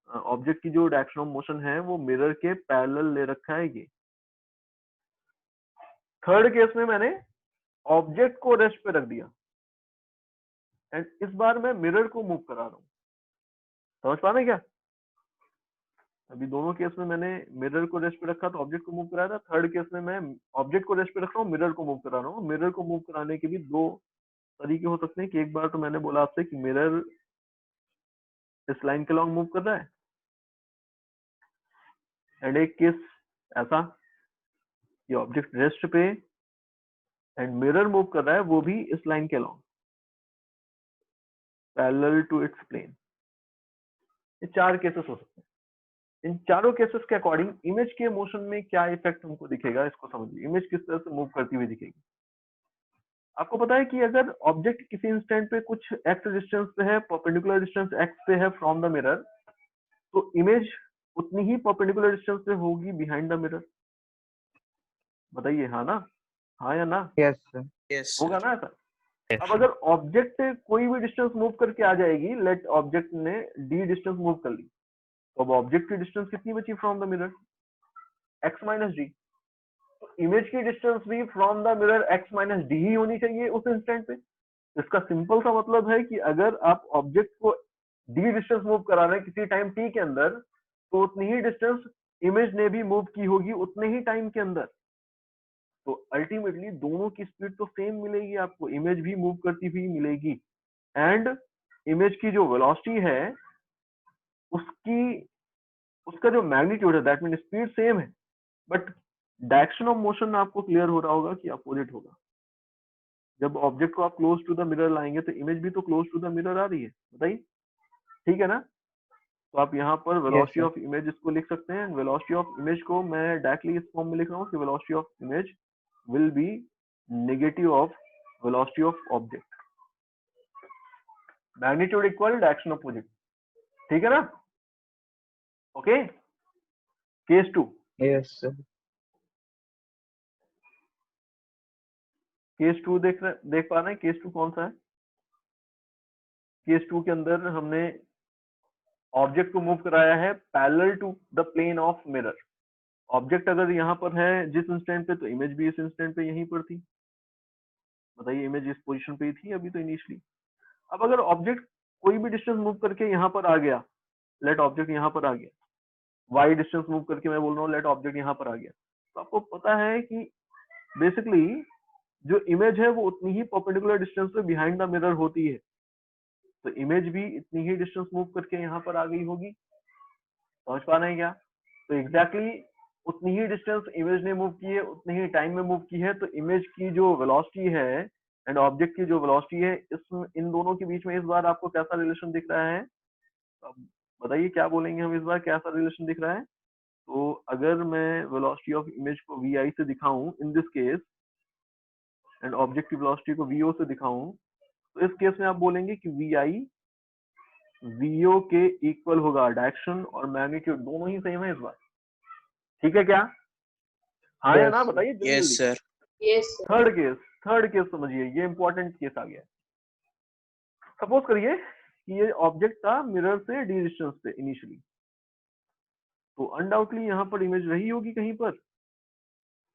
ऑब्जेक्ट की जो डायरेक्शन ऑफ मोशन है वो मिरर के पैरेलल ले रखा है ये। थर्ड केस में मैंने ऑब्जेक्ट को रेस्ट पे रख दिया एंड इस बार मैं मिरर को मूव करा रहा हूँ, समझ पा रहे हैं क्या। अभी दोनों केस में मैंने मिरर को रेस्ट पे रखा तो ऑब्जेक्ट को मूव कराया था, थर्ड केस में मैं ऑब्जेक्ट को रेस्ट पे रख रहा हूँ, मिरर को मूव करा रहा हूँ। मिरर को मूव कराने के भी दो तरीके हो सकते हैं कि एक बार तो मैंने बोला आपसे कि मिरर इस लाइन के लॉन्ग मूव कर रहा है, एंड एक केस ऐसा कि ऑब्जेक्ट रेस्ट पे एंड मिरर मूव कर रहा है वो भी इस लाइन के along parallel to its plane. ये 4 केसेस हो सकते हैं। इन चारों केसेस के अकॉर्डिंग इमेज के मोशन में क्या इफेक्ट हमको दिखेगा, इसको समझिए। इमेज किस तरह से मूव करती हुई दिखेगी। आपको पता है कि अगर ऑब्जेक्ट किसी इंस्टेंट पे कुछ एक्स डिस्टेंस पे है, परपेंडिकुलर डिस्टेंस एक्स पे है फ्रॉम द मिरर, तो इमेज उतनी ही परपेंडिकुलर डिस्टेंस पे होगी बिहाइंड द मिरर। बताइए हाँ ना, हाँ या ना, Yes, sir. यस होगा ना ऐसा। yes, अब अगर ऑब्जेक्ट कोई भी डिस्टेंस मूव करके आ जाएगी, लेट ऑब्जेक्ट ने डी डिस्टेंस मूव कर ली, तो अब ऑब्जेक्ट की डिस्टेंस कितनी बची from the mirror, x minus d. तो इमेज की डिस्टेंस भी from the mirror x minus d ही होनी चाहिए उस इंस्टेंट पे। इसका सिंपल सा मतलब है कि अगर आप ऑब्जेक्ट को डी डिस्टेंस मूव करा रहे हैं किसी टाइम टी के अंदर, तो उतनी ही डिस्टेंस इमेज ने भी मूव की होगी उतने ही टाइम के अंदर। तो अल्टीमेटली दोनों की स्पीड तो सेम मिलेगी आपको, इमेज भी मूव करती हुई मिलेगी एंड इमेज की जो वेलोसिटी है उसकी उसका जो मैग्नीट्यूड है दैट मीन स्पीड सेम है, बट डायरेक्शन ऑफ मोशन आपको क्लियर हो रहा होगा कि अपोजिट होगा। जब ऑब्जेक्ट को आप क्लोज टू द मिरर लाएंगे तो इमेज भी तो क्लोज टू द मिरर आ रही है, बताइए ठीक है ना। तो आप यहाँ पर वेलोसिटी sir. ऑफ इमेज इसको लिख सकते हैं, वेलोसिटी ऑफ इमेज को मैं डायरेक्टली इस फॉर्म में लिख रहा हूँ कि velocity of image will be negative of velocity of object, magnitude equal direction opposite, ठीक है ना। Okay case 2, Yes, sir. Case 2 देख पा रहे हैं? केस 2 कौन सा है? केस 2 के अंदर हमने ऑब्जेक्ट को मूव कराया है parallel to the plane of mirror. Object अगर यहाँ पर है जिस इंस्टेंट पे, तो इमेज भी इस इंस्टेंट पे यहीं पर थी। बताइए, इमेज इस पोजीशन पे ही थी अभी तो इनिशियली। अब अगर ऑब्जेक्ट कोई भी डिस्टेंस मूव करके यहाँ पर आ गया, लेट ऑब्जेक्ट यहाँ पर आ गया, वाई डिस्टेंस मूव करके मैं बोल रहा हूँ, लेट ऑब्जेक्ट यहाँ पर आ गया, तो आपको पता है कि बेसिकली जो इमेज है वो उतनी ही परपेंडिकुलर डिस्टेंस पे बिहाइंड द मिरर होती है। तो इमेज भी इतनी ही डिस्टेंस मूव करके यहाँ पर आ गई होगी। समझ पा रहे हैं क्या? तो एग्जैक्टली उतनी ही डिस्टेंस इमेज ने मूव की है, उतनी ही टाइम में मूव की है। तो इमेज की जो वेलोसिटी है एंड ऑब्जेक्ट की जो वेलोसिटी है, इन दोनों के बीच में इस बार आपको कैसा रिलेशन दिख रहा है? अब बताइए क्या बोलेंगे हम इस बार, कैसा रिलेशन दिख रहा है? तो अगर मैं वेलोसिटी ऑफ इमेज को vi से दिखाऊं in this case, and object की वेलोसिटी को vo से दिखाऊं, तो इस केस में आप बोलेंगे कि vi vo के इक्वल होगा। डायरेक्शन और मैग्नीट्यूड दोनों ही सेम है इस बार। ठीक है क्या? हाँ या Yes, ना? sir. बताइए जल्दी Yes, जल्दी। sir. Yes, sir. Third case समझिए, ये इंपॉर्टेंट केस आ गया। सपोज करिए कि ये ऑब्जेक्ट था मिरर से डी डिस्टेंस पे इनिशियली, तो अनडाउटली यहाँ पर इमेज रही होगी कहीं पर,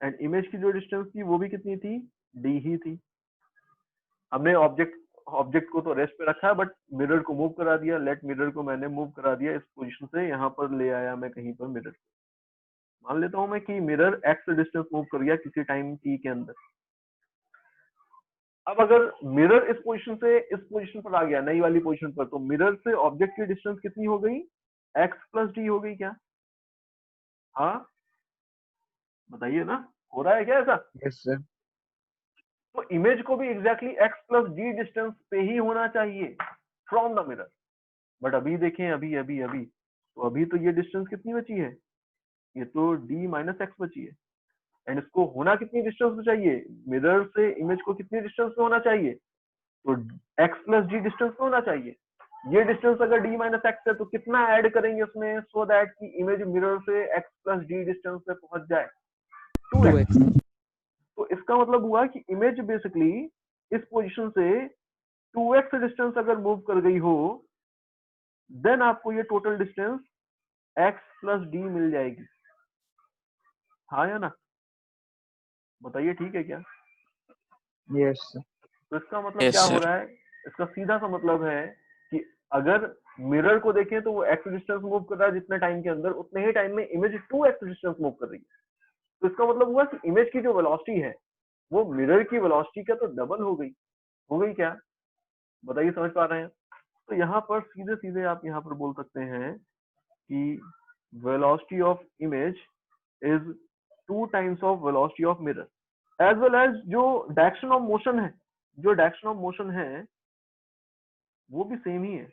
एंड इमेज की जो डिस्टेंस थी वो भी कितनी थी? डी ही थी। हमने ऑब्जेक्ट को तो रेस्ट पे रखा है, बट मिरर को मूव करा दिया। लेट मिरर को मैंने मूव करा दिया इस पोजीशन से, यहाँ पर ले आया मैं कहीं पर मिरर। मान लेता हूं मैं कि मिरर एक्स डिस्टेंस मूव कर गया किसी टाइम टी के अंदर। अब अगर मिरर इस पोजीशन से इस पोजीशन पर आ गया, नई वाली पोजीशन पर, तो मिरर से ऑब्जेक्ट की डिस्टेंस कितनी हो गई? एक्स प्लस डी हो गई क्या? हाँ बताइए ना, हो रहा है क्या ऐसा? Yes, sir. तो इमेज को भी exactly x plus D distance पे ही होना चाहिए फ्रॉम द मिरर। बट अभी देखें, अभी तो ये डिस्टेंस कितनी बची है? ये तो d माइनस एक्स बची है। एंड इसको होना कितनी डिस्टेंस पे चाहिए? मिरर से इमेज को कितनी डिस्टेंस पे होना चाहिए? तो x प्लस डी डिस्टेंस पे होना चाहिए। ये डिस्टेंस अगर d माइनस एक्स है तो कितना ऐड करेंगे उसमें, सो दैट कि इमेज मिरर से x प्लस डी डिस्टेंस पे पहुंच जाए? 2x। तो इसका मतलब हुआ कि इमेज बेसिकली इस पोजीशन से 2x डिस्टेंस अगर मूव कर गई हो, देन आपको ये total distance x plus d मिल जाएगी। हाँ या ना? बताइए ठीक है क्या? Yes, sir. तो इसका मतलब Yes, क्या हो sir. रहा है? इसका सीधा सा मतलब है कि अगर मिरर को देखें तो वो x डिस्टेंस मूव कर रहा है जितने टाइम के अंदर, उतने ही टाइम में इमेज 2x डिस्टेंस मूव कर रही है। तो इसका मतलब हुआ कि इमेज की जो वेलोसिटी है वो मिरर की वेलोसिटी का तो डबल हो गई। हो गई क्या? बताइए, समझ पा रहे हैं? तो यहाँ पर सीधे सीधे आप यहाँ पर बोल सकते हैं कि velocity of image is 2 times of velocity of mirror, as well as जो डायरेक्शन ऑफ मोशन है वो भी सेम ही है।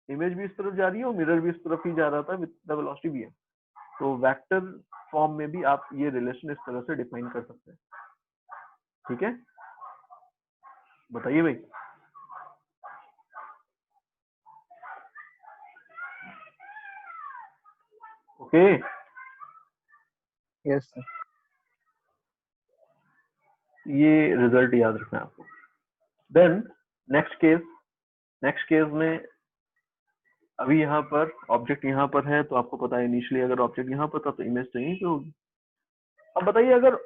इमेज भी इस तरफ जा रही है और मिरर भी इस तरफ ही जा रहा था, विद द वेलोसिटी भी है। तो वेक्टर फॉर्म में भी आप ये रिलेशन इस तरह से डिफाइन कर सकते हैं। ठीक है, बताइए भाई। Okay, Yes, sir. ये रिजल्ट याद रखना है आपको। देन नेक्स्ट केस में अभी यहाँ पर ऑब्जेक्ट यहाँ पर है, तो आपको पता है इनिशियली अगर ऑब्जेक्ट यहाँ पर था तो इमेज तो यहीं पे होगी। अब बताइए, अगर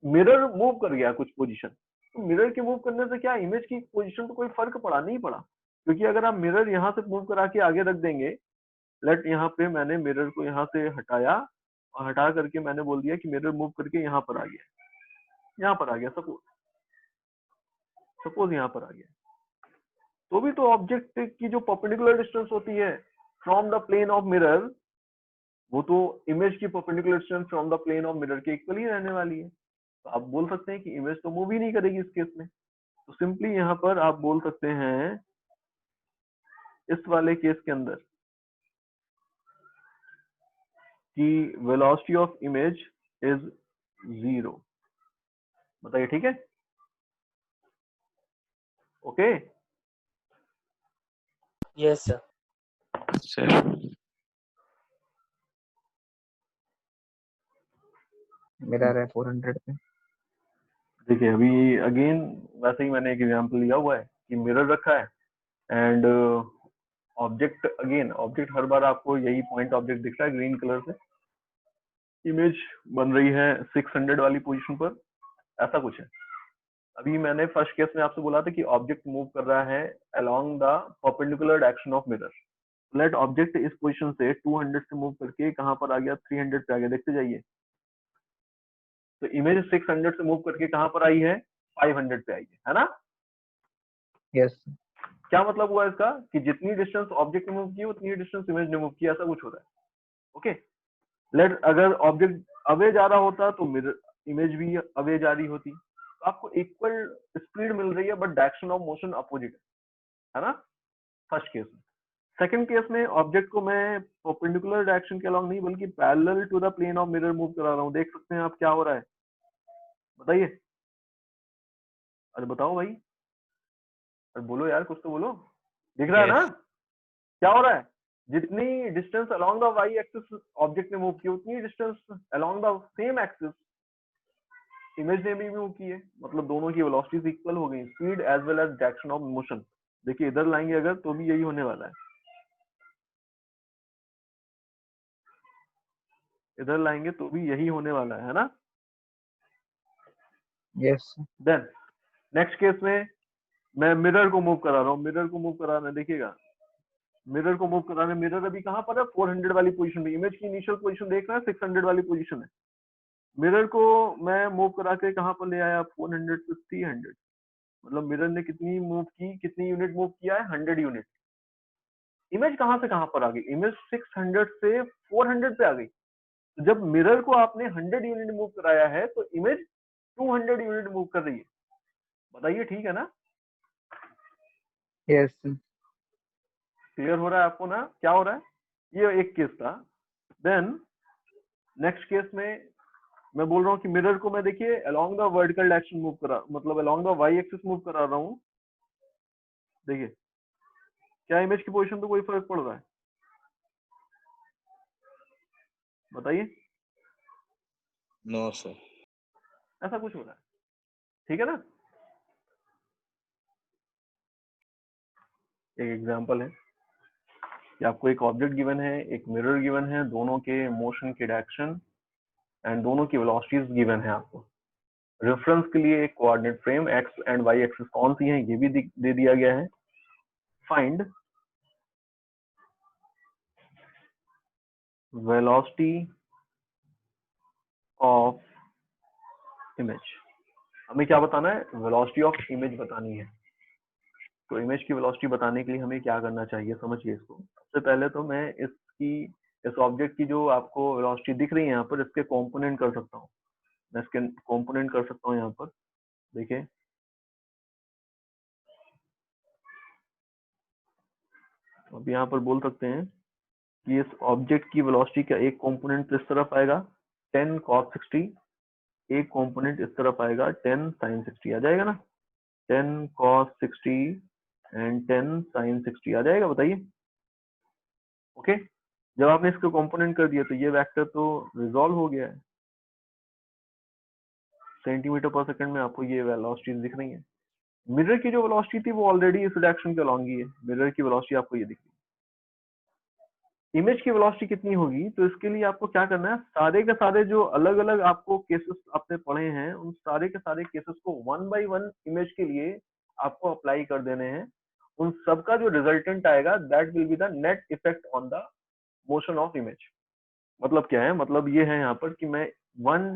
मिरर मूव कर गया कुछ पोजीशन, तो मिरर के मूव करने से क्या इमेज की पोजीशन पे कोई फर्क पड़ा? नहीं पड़ा, क्योंकि अगर आप मिरर यहाँ से मूव करा के आगे रख देंगे, लेट यहाँ पे मैंने मिरर को यहाँ से हटाया और हटा करके मैंने बोल दिया कि मिरर मूव करके यहाँ पर आ गया, सपोज यहाँ पर आ गया, तो भी तो ऑब्जेक्ट की जो परपेंडिकुलर डिस्टेंस होती है from the plane of mirror, वो तो इमेज की perpendicular distance from the plane of mirror के इक्वल ही रहने वाली है। तो आप बोल सकते हैं कि इमेज तो मूव ही नहीं करेगी इस केस में। तो सिंपली यहाँ पर आप बोल सकते हैं इस वाले केस के अंदर कि वेलोसिटी ऑफ इमेज इज 0। बताइए ठीक है? Okay, Yes, sir. Sir. Mirror है 400 पे। देखिए अभी अगेन वैसे ही मैंने एक एग्जांपल लिया हुआ है कि मिरर रखा है एंड ऑब्जेक्ट, अगेन ऑब्जेक्ट हर बार आपको यही पॉइंट ऑब्जेक्ट दिख रहा है ग्रीन कलर से, इमेज बन रही है 600 वाली पोजीशन पर, ऐसा कुछ है। अभी मैंने फर्स्ट केस में आपसे बोला था कि ऑब्जेक्ट मूव कर रहा है along the perpendicular direction of mirror. Let object इस पोजीशन से 200 से मूव करके कहां पर आ गया, 300 पे आ गया, देखते जाइए। तो इमेज 600 से मूव करके कहां पर आई है, 500 पे आई है ना। यस क्या मतलब हुआ इसका कि जितनी डिस्टेंस ऑब्जेक्ट ने मूव की उतनी डिस्टेंस इमेज ने मूव की, ऐसा कुछ हो रहा है। ओके, लेट अगर ऑब्जेक्ट अवे जा रहा होता तो मिरर इमेज भी अवे जा रही होती, तो आपको इक्वल स्पीड मिल रही है but direction of motion opposite है ना, फर्स्ट केस में। सेकंड केस में ऑब्जेक्ट को मैं परपेंडिकुलर डायरेक्शन के अलॉन्ग नहीं बल्कि parallel to the plane of mirror move करा रहा हूँ। देख सकते हैं आप क्या हो रहा है, बताइए, अरे बताओ भाई, अरे बोलो यार, कुछ तो बोलो, दिख रहा है ना Yes. क्या हो रहा है। जितनी distance along the Y axis object ने मूव की उतनी distance along the same axis image ने भी मूव की है, मतलब दोनों की वेलोसिटीज इक्वल हो गई, speed as well as direction of motion. देखिए इधर लाएंगे अगर तो भी यही होने वाला है, इधर लाएंगे तो भी यही होने वाला है ना। यस देन नेक्स्ट केस में मैं मिरर को मूव करा रहा हूँ, मिरर को मूव कराना, देखिएगा मिरर को मूव कराना, मिरर अभी कहां पर है, 400 वाली पोजीशन पे, इमेज की इनिशियल पोजीशन देख रहे हैं 600 वाली पोजीशन है। मिरर को मैं मूव करा के कहां पर ले आया, 400 से 300, मतलब मिरर ने कितनी मूव की, कितनी यूनिट मूव किया है, 100 यूनिट। इमेज कहां से कहां पर आ गई, इमेज 600 से 400 पे आ गई। तो जब मिरर को आपने 100 यूनिट मूव कराया है तो इमेज 200 यूनिट मूव कर रही है, बताइए ठीक है ना, यस क्लियर हो रहा है आपको ना क्या हो रहा है। ये एक केस था। देन नेक्स्ट केस में मैं बोल रहा हूँ कि मिरर को मैं देखिए along the vertical direction move करा, मतलब along the Y axis move करा रहा हूँ। देखिए क्या इमेज की पोजीशन तो कोई फर्क पड़ रहा है, बताइए, No, sir. ऐसा कुछ हो रहा है, ठीक है ना। एक एग्जांपल है कि आपको एक ऑब्जेक्ट गिवन है, एक मिरर गिवन है, दोनों के मोशन के डायरेक्शन एंड दोनों की वेलोसिटीज गिवन है आपको। रेफरेंस के लिए एक coordinate frame X and Y axis कौन सी है ये भी दे दिया गया है। फाइंड वेलोसिटी ऑफ इमेज, हमें क्या बताना है, वेलोसिटी ऑफ इमेज बतानी है। तो इमेज की वेलोसिटी बताने के लिए हमें क्या करना चाहिए, समझिए इसको। सबसे पहले तो मैं इस ऑब्जेक्ट की जो आपको वेलोसिटी दिख रही है यहाँ पर, इसके कंपोनेंट कर सकता हूँ, मैं इसके कंपोनेंट कर सकता हूँ यहाँ पर। देखिए अब यहाँ पर बोल सकते हैं कि इस ऑब्जेक्ट की वेलोसिटी का एक कंपोनेंट इस तरफ आएगा 10 cos 60, एक कंपोनेंट इस तरफ आएगा 10 sin 60, आ जाएगा ना, 10 cos 60 एंड 10 sin 60 आ जाएगा, बताइए। ओके, जब आपने इसको कंपोनेंट कर दिया तो ये वेक्टर तो रिजॉल्व हो गया है, सेंटीमीटर पर सेकंड में आपको ये वेलोसिटीज दिख रही है। मिरर की जो वेलोसिटी थी वो ऑलरेडी इस डायरेक्शन के अलॉन्ग ही है, मिरर की वेलोसिटी आपको ये दिख रही है। इमेज की वेलोसिटी कितनी होगी, तो इसके लिए आपको क्या करना है, सारे के सारे जो अलग अलग आपको केसेस आपने पढ़े हैं उन सारे के सारे केसेस को वन बाय वन इमेज के लिए आपको अप्लाई कर देने हैं। उन सबका जो रिजल्टेंट आएगा that will be the net effect on the motion of image. मतलब क्या है, मतलब ये है यहाँ पर कि मैं one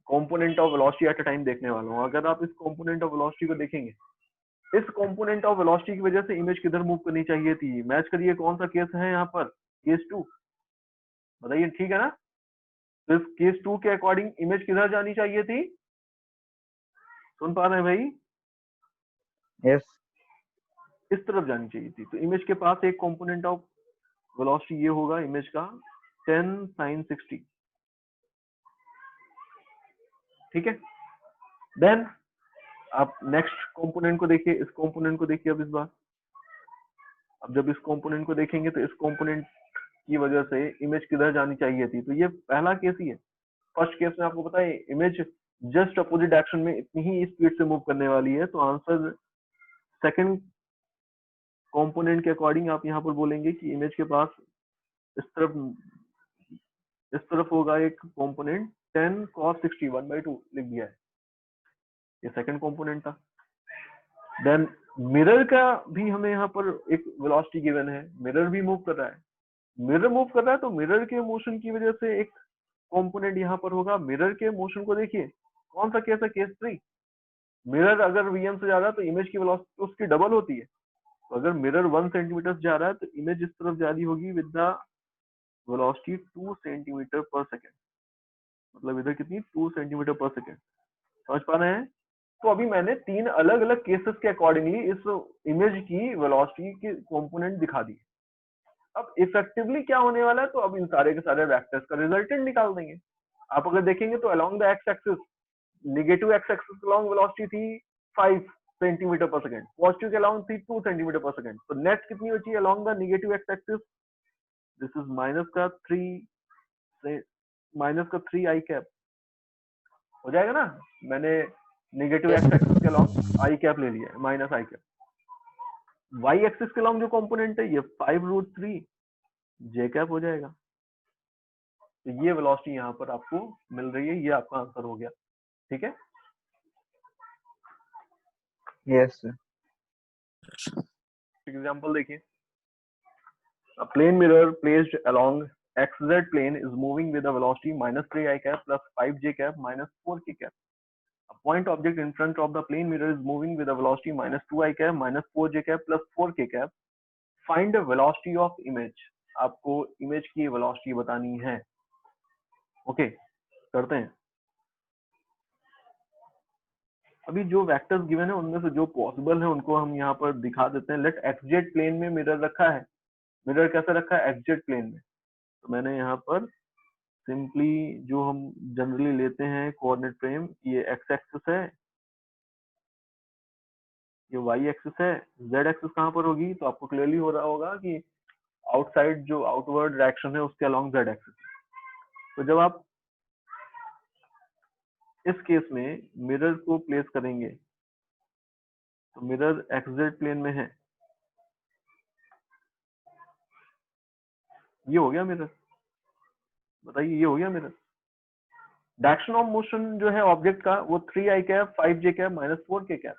component of velocity at a time देखने वाला हूँ। अगर आप इस कंपोनेंट ऑफ वेलोसिटी को देखेंगे, इस कंपोनेंट ऑफ वेलोसिटी की वजह से इमेज किधर मूव करनी चाहिए थी, मैच करिए कौन सा केस है यहाँ पर, केस 2, बताइए ठीक है ना। तो इस केस 2 के अकॉर्डिंग इमेज किधर जानी चाहिए थी, सुन पा रहे हैं भाई, यस इस तरफ जानी चाहिए थी। तो इमेज के पास एक कंपोनेंट ऑफ वेलोसिटी ये होगा इमेज का 10 sin 60, ठीक है। देन आप नेक्स्ट कंपोनेंट को देखिए, इस कंपोनेंट को देखिए अब इस बार, अब जब इस कंपोनेंट को देखेंगे तो इस कंपोनेंट की वजह से इमेज किधर जानी चाहिए थी, तो ये पहला केस ही है। फर्स्ट केस में आपको पता है इमेज जस्ट अपोजिट डायरेक्शन में इतनी ही स्पीड से मूव करने वाली है, तो आंसर सेकंड कंपोनेंट के अकॉर्डिंग आप यहाँ पर बोलेंगे कि इमेज के पास इस तरफ होगा एक कंपोनेंट 10 cos 60 1/2 लिख दिया है, ये सेकंड कंपोनेंट था। देन मिरर का भी हमें यहाँ पर एक वेलोसिटी गिवन है, मिरर भी मूव कर रहा है, मिरर मूव कर रहा है तो मिरर के मोशन की वजह से एक कंपोनेंट यहाँ पर होगा। मिरर के मोशन को देखिए, कौन सा केस है, केस 3। मिरर अगर vm से जा रहा है तो इमेज की वेलोसिटी उसकी डबल होती है, तो अगर मिरर 1 सेंटीमीटर जा रहा है तो इमेज इस तरफ जा रही होगी विद द वेलोसिटी 2 सेंटीमीटर पर सेकेंड, मतलब इधर कितनी 2 सेंटीमीटर पर सेकेंड। समझ पा रहे हैं? तो अभी मैंने 3 अलग अलग केसेस के अकॉर्डिंगली इस इमेज की वेलोसिटी के कंपोनेंट दिखा दी। अब इफेक्टिवली क्या होने वाला है, तो अब इन सारे के सारे वेक्टर्स का रिजल्टेंट निकाल देंगे। आप अगर देखेंगे तो along the x axis, negative x axis along velocity थी 5 सेंटीमीटर पर सेकंड, पॉजिटिव के अलोंग थी 2 सेंटीमीटर पर सेकंड, तो नेट कितनी बची along the negative x axis, this is minus का 3 आई कैप हो जाएगा ना। मैंने नेगेटिव एक्स एक्सिस के अलोंग आई कैप ले लिया है, माइनस आई कैप। वाई एक्सिस के अलोंग जो कंपोनेंट है ये 5√3 जे कैप हो जाएगा। तो ये वेलोसिटी यहाँ पर आपको मिल रही है, ये आपका आंसर हो गया। ठीक है, यस सर। एग्जांपल देखिए, a plane mirror placed along xz plane is moving with a velocity -3 I cap plus 5 j cap minus 4 k cap. A point object in front of the plane mirror is moving with a velocity -2 I cap minus 4 j cap plus 4 k cap. Find the velocity of image. आपको image की velocity बतानी है। Okay, करते हैं। अभी जो vectors given है उनमें से जो पॉसिबल है उनको हम यहाँ पर दिखा देते हैं। लेट एक्सजेड प्लेन में मिरर रखा है, मिरर कैसे रखा है, एक्सजेड प्लेन में। तो मैंने यहाँ पर सिंपली जो हम जनरली लेते हैं कोऑर्डिनेट फ्रेम, ये एक्स एक्सिस है, ये वाई एक्सिस है, जेड एक्सिस कहाँ पर होगी, तो आपको क्लियरली हो रहा होगा कि आउटसाइड जो आउटवर्ड डायरेक्शन है उसके अलोंग जेड एक्सिस। तो जब आप इस केस में मिरर को प्लेस करेंगे तो मिरर एक्सजेड प्लेन में है, ये हो गया मिरर। बताइए, ये हो गया मिरर। डायरेक्शन ऑफ मोशन जो है ऑब्जेक्ट का वो 3 आई कैप 5 जे कैप माइनस 4 के कैप।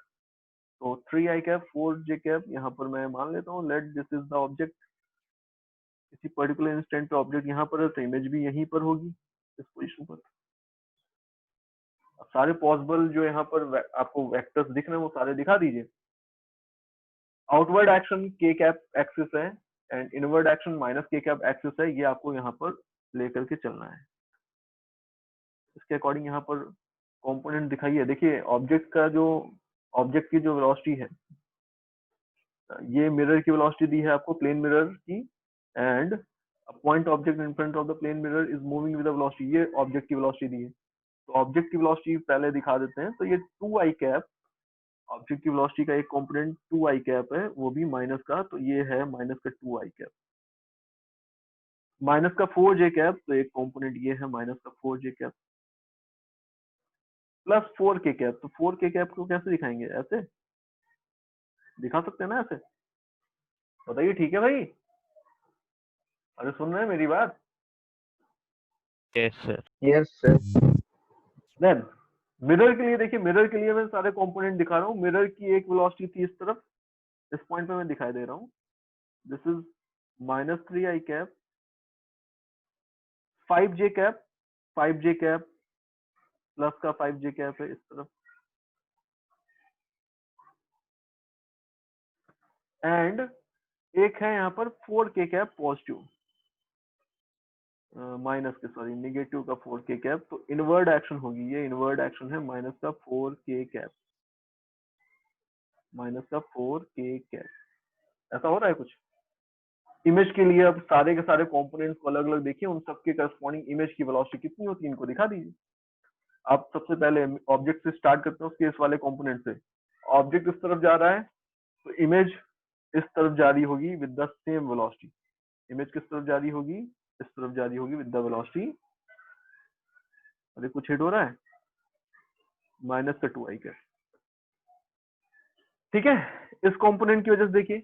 तो 3 आई कैप 4 जे कैप यहाँ पर मैं मान लेता हूँ, let this is the object. किसी पर्टिकुलर इंस्टेंट पे ऑब्जेक्ट यहाँ पर है तो इमेज भी यहीं पर होगी, इस पोजीशन पर। अब सारे पॉसिबल जो यहाँ पर आपको वेक्टर्स दिख रहे हैं वो सारे दिखा दीजिए। आउटवर्ड एक्शन के कैप एक्सिस है एंड इनवर्ड एक्शन माइनस के कैप एक्सिस है, ये आपको यहाँ पर लेकर के चलना है। इसके अकॉर्डिंग यहाँ पर कंपोनेंट दिखाइए। देखिए ऑब्जेक्ट का जो ऑब्जेक्ट की जो वेलोसिटी है, ये मिरर की वेलोसिटी दी है आपको, प्लेन मिरर की, and point object in front of the plane mirror is moving with the velocity, ये ऑब्जेक्ट की वेलोसिटी दी है। तो ऑब्जेक्ट की वेलोसिटी पहले दिखा देते हैं। तो ये 2 आई कैप, ऑब्जेक्ट की वेलोसिटी का एक कंपोनेंट 2 आई कैप है, वो भी माइनस का, तो ये है माइनस का 2 आई कैप। माइनस का 4 जे कैप, तो एक कंपोनेंट ये है माइनस का 4 जे कैप प्लस 4 के कैप। तो 4 के कैप को कैसे दिखाएंगे, ऐसे दिखा सकते हैं ना, ऐसे। बताइए, ठीक है भाई? अरे सुन रहे हैं मेरी बात? Yes sir. Yes sir. Then mirror के लिए देखिए, मिरर के लिए मैं सारे कंपोनेंट दिखा रहा हूँ। मिरर की एक वेलोसिटी थी इस तरफ, इस पॉइंट पे मैं दिखाई दे रहा हूँ, this is -3 I cap 5 J cap, 5 J cap plus का 5 जे कैप है इस तरफ, एंड एक है यहाँ पर 4 के कैप पॉजिटिव, माइनस के सॉरी नेगेटिव का 4 के कैप। तो इनवर्ड एक्शन होगी, ये इनवर्ड एक्शन है माइनस का 4 के कैप, माइनस का 4 के कैप। ऐसा हो रहा है कुछ इमेज के लिए। अब सारे के सारे कंपोनेंट्स को अलग अलग देखिए, उन सबके करस्पॉन्डिंग इमेज की वेलोसिटी कितनी होती है इनको दिखा दीजिए। आप सबसे पहले ऑब्जेक्ट से स्टार्ट करते हैं, उसके इस वाले कंपोनेंट से। ऑब्जेक्ट इस तरफ जा रहा है तो इमेज इस तरफ जा रही होगी with the same velocity. Image किस तरफ जा रही होगी, इस तरफ जा रही होगी विद द वेलोसिटी अरे कुछ हिट हो रहा है, माइनस का 2i कैप। ठीक है, इस कंपोनेंट की वजह से देखिए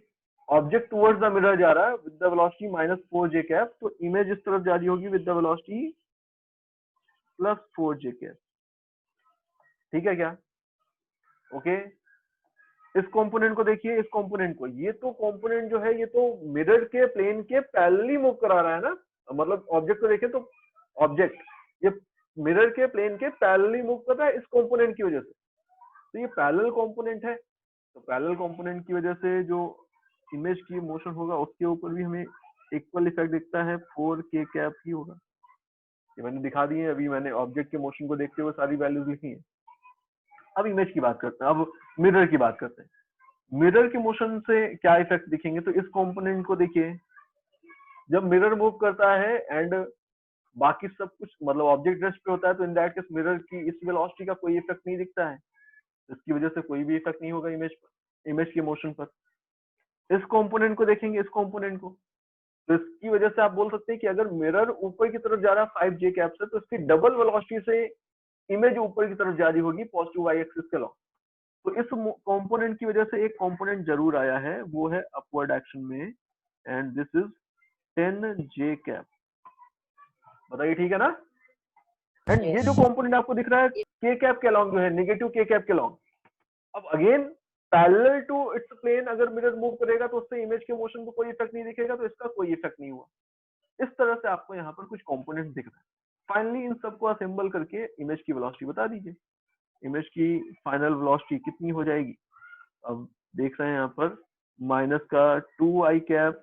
ऑब्जेक्ट टुवर्ड्स द मिरर जा रहा है with the velocity minus 4j cap, तो इमेज इस तरफ जा रही होगी with the velocity plus 4j cap. ठीक है क्या? ओके, इस कंपोनेंट को देखिए, इस कंपोनेंट को, ये तो कंपोनेंट जो है ये तो मिरर के प्लेन के पैरेलली मूव करा रहा है ना, मतलब ऑब्जेक्ट को देखें तो ऑब्जेक्ट ये मिरर के प्लेन के पैरेलली मूव कर रहा है इस कंपोनेंट की वजह से, तो ये पैरेलल कंपोनेंट है। तो पैरेलल कंपोनेंट की वजह से जो इमेज की मोशन होगा उसके ऊपर भी हमें इक्वल इफेक्ट दिखता है, 4k कैप ही होगा। ये मैंने दिखा दी है, अभी मैंने ऑब्जेक्ट के मोशन को देखते हुए सारी वैल्यूज लिखी है। अब इमेज की बात करते हैं, अब मिरर की बात करते हैं। मिरर के मोशन से क्या इफेक्ट दिखेंगे, तो इस कंपोनेंट को देखिए, जब मिरर मूव करता है एंड बाकी सब कुछ मतलब ऑब्जेक्ट रेस्ट पे होता है, तो इन दैट केस मिरर की इस वेलोसिटी का कोई इफेक्ट नहीं दिखता है, इसकी वजह से कोई भी इफेक्ट नहीं होगा इमेज पर, इमेज के मोशन पर। इस कंपोनेंट को देखेंगे, इस कंपोनेंट को, तो इसकी वजह से आप बोल सकते हैं कि अगर मिरर ऊपर की तरफ जा रहा है 5j कैप से, तो इसकी डबल वेलोसिटी से इमेज ऊपर की तरफ जा रही होगी पॉजिटिव वाई एक्सिस के लॉन्ग। तो इस कंपोनेंट की वजह से एक कंपोनेंट जरूर आया है, वो है अपवर्ड एक्शन में, and this is 10j cap. बताइए ठीक है ना? एंड ये जो कंपोनेंट आपको दिख रहा है k कैप के लॉन्ग जो है, नेगेटिव k कैप के लॉन्ग, अब again parallel to its plane अगर मिरर मूव करेगा तो उससे इमेज के मोशन को कोई इफेक्ट नहीं दिखेगा, तो इसका कोई इफेक्ट नहीं हुआ। इस तरह से आपको यहाँ पर कुछ कंपोनेंट दिख रहा है। फाइनली इन सबको असेंबल करके इमेज की वेलोसिटी बता दीजिए, इमेज की फाइनल वेलोसिटी कितनी हो जाएगी। अब देख रहे हैं यहाँ पर माइनस का 2i कैप,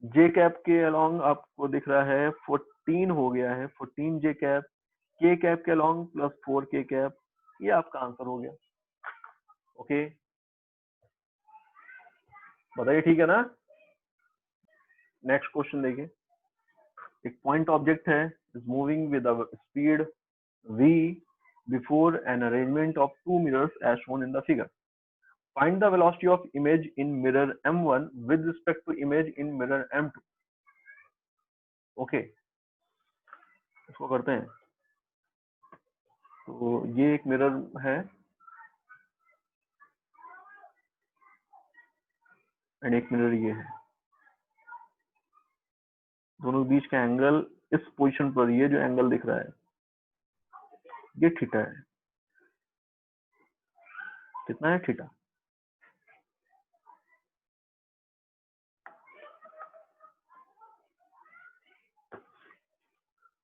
j कैप के अलोंग आपको दिख रहा है 14 हो गया है, 14j कैप, k कैप के अलोंग प्लस 4k कैप, ये आपका आंसर हो गया। ओके, बताइए ठीक है ना? नेक्स्ट क्वेश्चन देखिए, एक पॉइंट ऑब्जेक्ट है, is moving with a speed v before an arrangement of two mirrors as shown in the figure. Find the velocity of image in mirror m1 with respect to image in mirror m2. Okay, इसको करते हैं। तो ये एक mirror है and एक mirror ये है, दोनों के बीच का एंगल इस पोजीशन पर, ये जो एंगल दिख रहा है ये थीटा है। कितना है थीटा?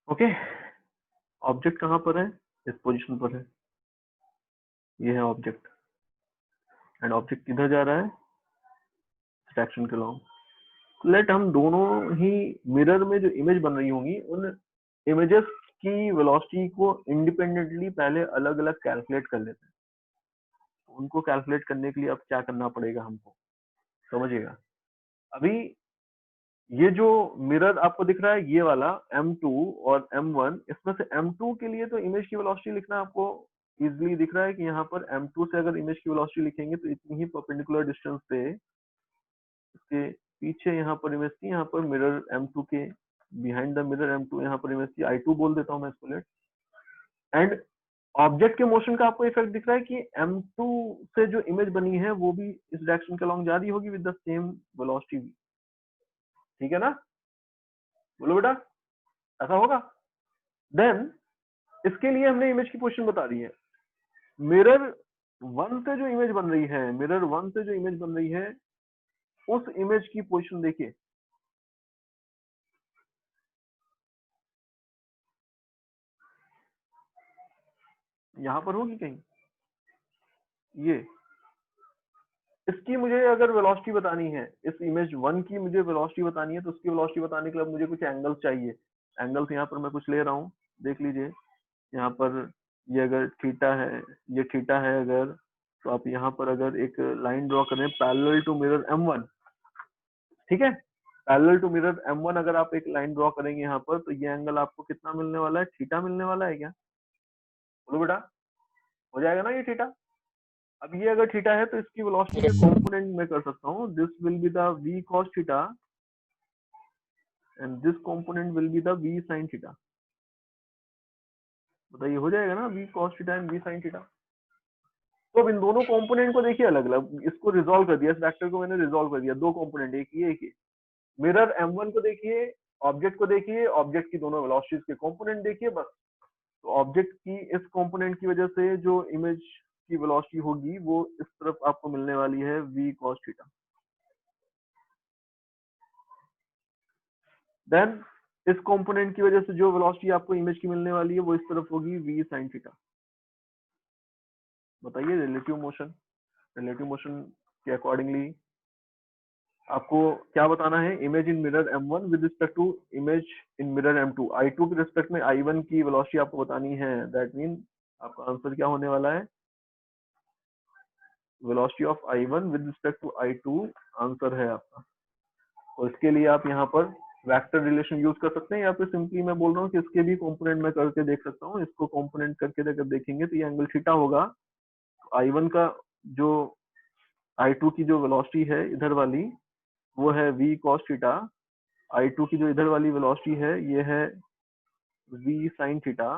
ओके, ऑब्जेक्ट कहाँ पर है? इस पोजीशन पर है, ये है ऑब्जेक्ट, एंड ऑब्जेक्ट किधर जा रहा है? डायरेक्शन के लॉन्ग। लेट हम दोनों ही मिरर में जो इमेज बन रही होंगी उन इमेजेस की वेलोसिटी को इंडिपेंडेंटली पहले अलग अलग कैलकुलेट कर लेते हैं। उनको कैलकुलेट करने के लिए अब क्या करना पड़ेगा हमको, समझिएगा। अभी ये जो मिरर आपको दिख रहा है ये वाला m2 और m1, इसमें से m2 के लिए तो इमेज की वेलोसिटी लिखना आपको इजीली दिख रहा है कि यहाँ पर m2 से अगर इमेज की वेलोसिटी लिखेंगे तो इतनी ही परपेंडिकुलर डिस्टेंस पे इसके पीछे यहाँ पर इमेज थी, यहाँ पर मिरर m2 के बिहाइंड द मिरर m2 यहाँ पर इमेज थी, I2 बोल देता हूँ मैं इसको, लेट। एंड ऑब्जेक्ट के मोशन का आपको इफेक्ट दिख रहा है कि m2 से जो इमेज बनी है वो भी इस डायरेक्शन के अलॉन्ग जा रही होगी विद द सेम वेलोसिटी भी। ठीक है ना? बोलो बेटा, ऐसा होगा। देन इसके लिए हमने इमेज की पोजीशन बता दी है। मिरर 1 से जो इमेज बन रही है, मिरर 1 से जो इमेज बन रही है उस इमेज की पोजीशन देखिए, यहां पर होगी कहीं, ये इसकी मुझे अगर वेलोसिटी बतानी है, इस इमेज 1 की मुझे वेलोसिटी बतानी है, तो उसकी वेलोसिटी बताने के लिए मुझे कुछ एंगल्स चाहिए। एंगल्स यहाँ पर मैं कुछ ले रहा हूँ, देख लीजिए। यहाँ पर ये अगर थीटा है, ये थीटा है अगर, तो आप यहाँ पर अगर एक लाइन ड्रॉ करें पैरेलल टू मिरर m1, ठीक है, पैरेलल टू मिरर m1 अगर आप एक लाइन ड्रॉ करेंगे यहाँ पर, तो ये एंगल आपको कितना मिलने वाला है? थीटा मिलने वाला है क्या? बोलो बेटा, हो जाएगा ना ये थीटा? अब ये अगर थीटा है तो इसकी वेलोसिटी के कंपोनेंट में कर सकता हूँ, this will be the v cos theta and this component will be the v sin theta. बताइए हो जाएगा ना v cos theta and v sin theta. तो अब इन दोनों कंपोनेंट को देखिए अलग अलग, इसको रिजॉल्व कर दिया, इस वेक्टर को मैंने रिजॉल्व कर दिया, दो कंपोनेंट, एक ये मिरर m1 को देखिए, ऑब्जेक्ट को देखिए, ऑब्जेक्ट की दोनों वेलोसिटीज के कंपोनेंट देखिए बस। तो ऑब्जेक्ट की इस कंपोनेंट की वजह से जो इमेज की वेलोसिटी होगी वो इस तरफ आपको मिलने वाली है v cos थीटा। देन इस कंपोनेंट की वजह से जो वेलोसिटी आपको इमेज की मिलने वाली है वो इस तरफ होगी v sin थीटा। बताइए रिलेटिव मोशन के अकॉर्डिंगली आपको क्या बताना है, image in mirror m1 with respect to image in mirror m2, i2 के रिस्पेक्ट में i1 की वेलोसिटी आपको बतानी है। दैट मीन आपका आंसर क्या होने वाला है, velocity of i1 with respect to i2 answer है आपका। और इसके लिए आप यहाँ पर वेक्टर रिलेशन यूज कर सकते हैं, या फिर सिंपली मैं बोल रहा हूँ कि इसके भी कंपोनेंट में करके देख सकता हूँ। इसको कंपोनेंट करके अगर देखेंगे तो ये एंगल थीटा होगा, i1 का जो i2 की जो वेलोसिटी है इधर वाली वो है v cos थीटा, i2 की जो इधर वाली वेलोसिटी है ये है v sin थीटा।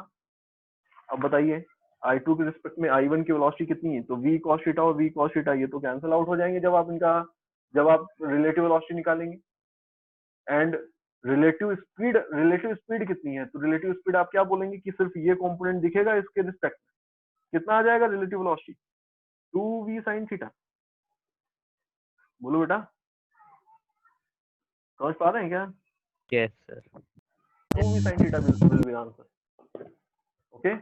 अब बताइए i2 के रिस्पेक्ट में i1 की वेलोसिटी कितनी है, तो v cos थीटा और v cos थीटा ये तो कैंसिल आउट हो जाएंगे जब आप रिलेटिव वेलोसिटी निकालेंगे। एंड रिलेटिव स्पीड कितनी है, तो रिलेटिव स्पीड आप क्या बोलेंगे कि सिर्फ ये कंपोनेंट दिखेगा इसके रिस्पेक्ट में, कितना आ जाएगा relative velocity, 2v sin theta. बोलो बेटा, समझ पा रहे हैं क्या? Yes, sir. 2v sin theta will be answer. Okay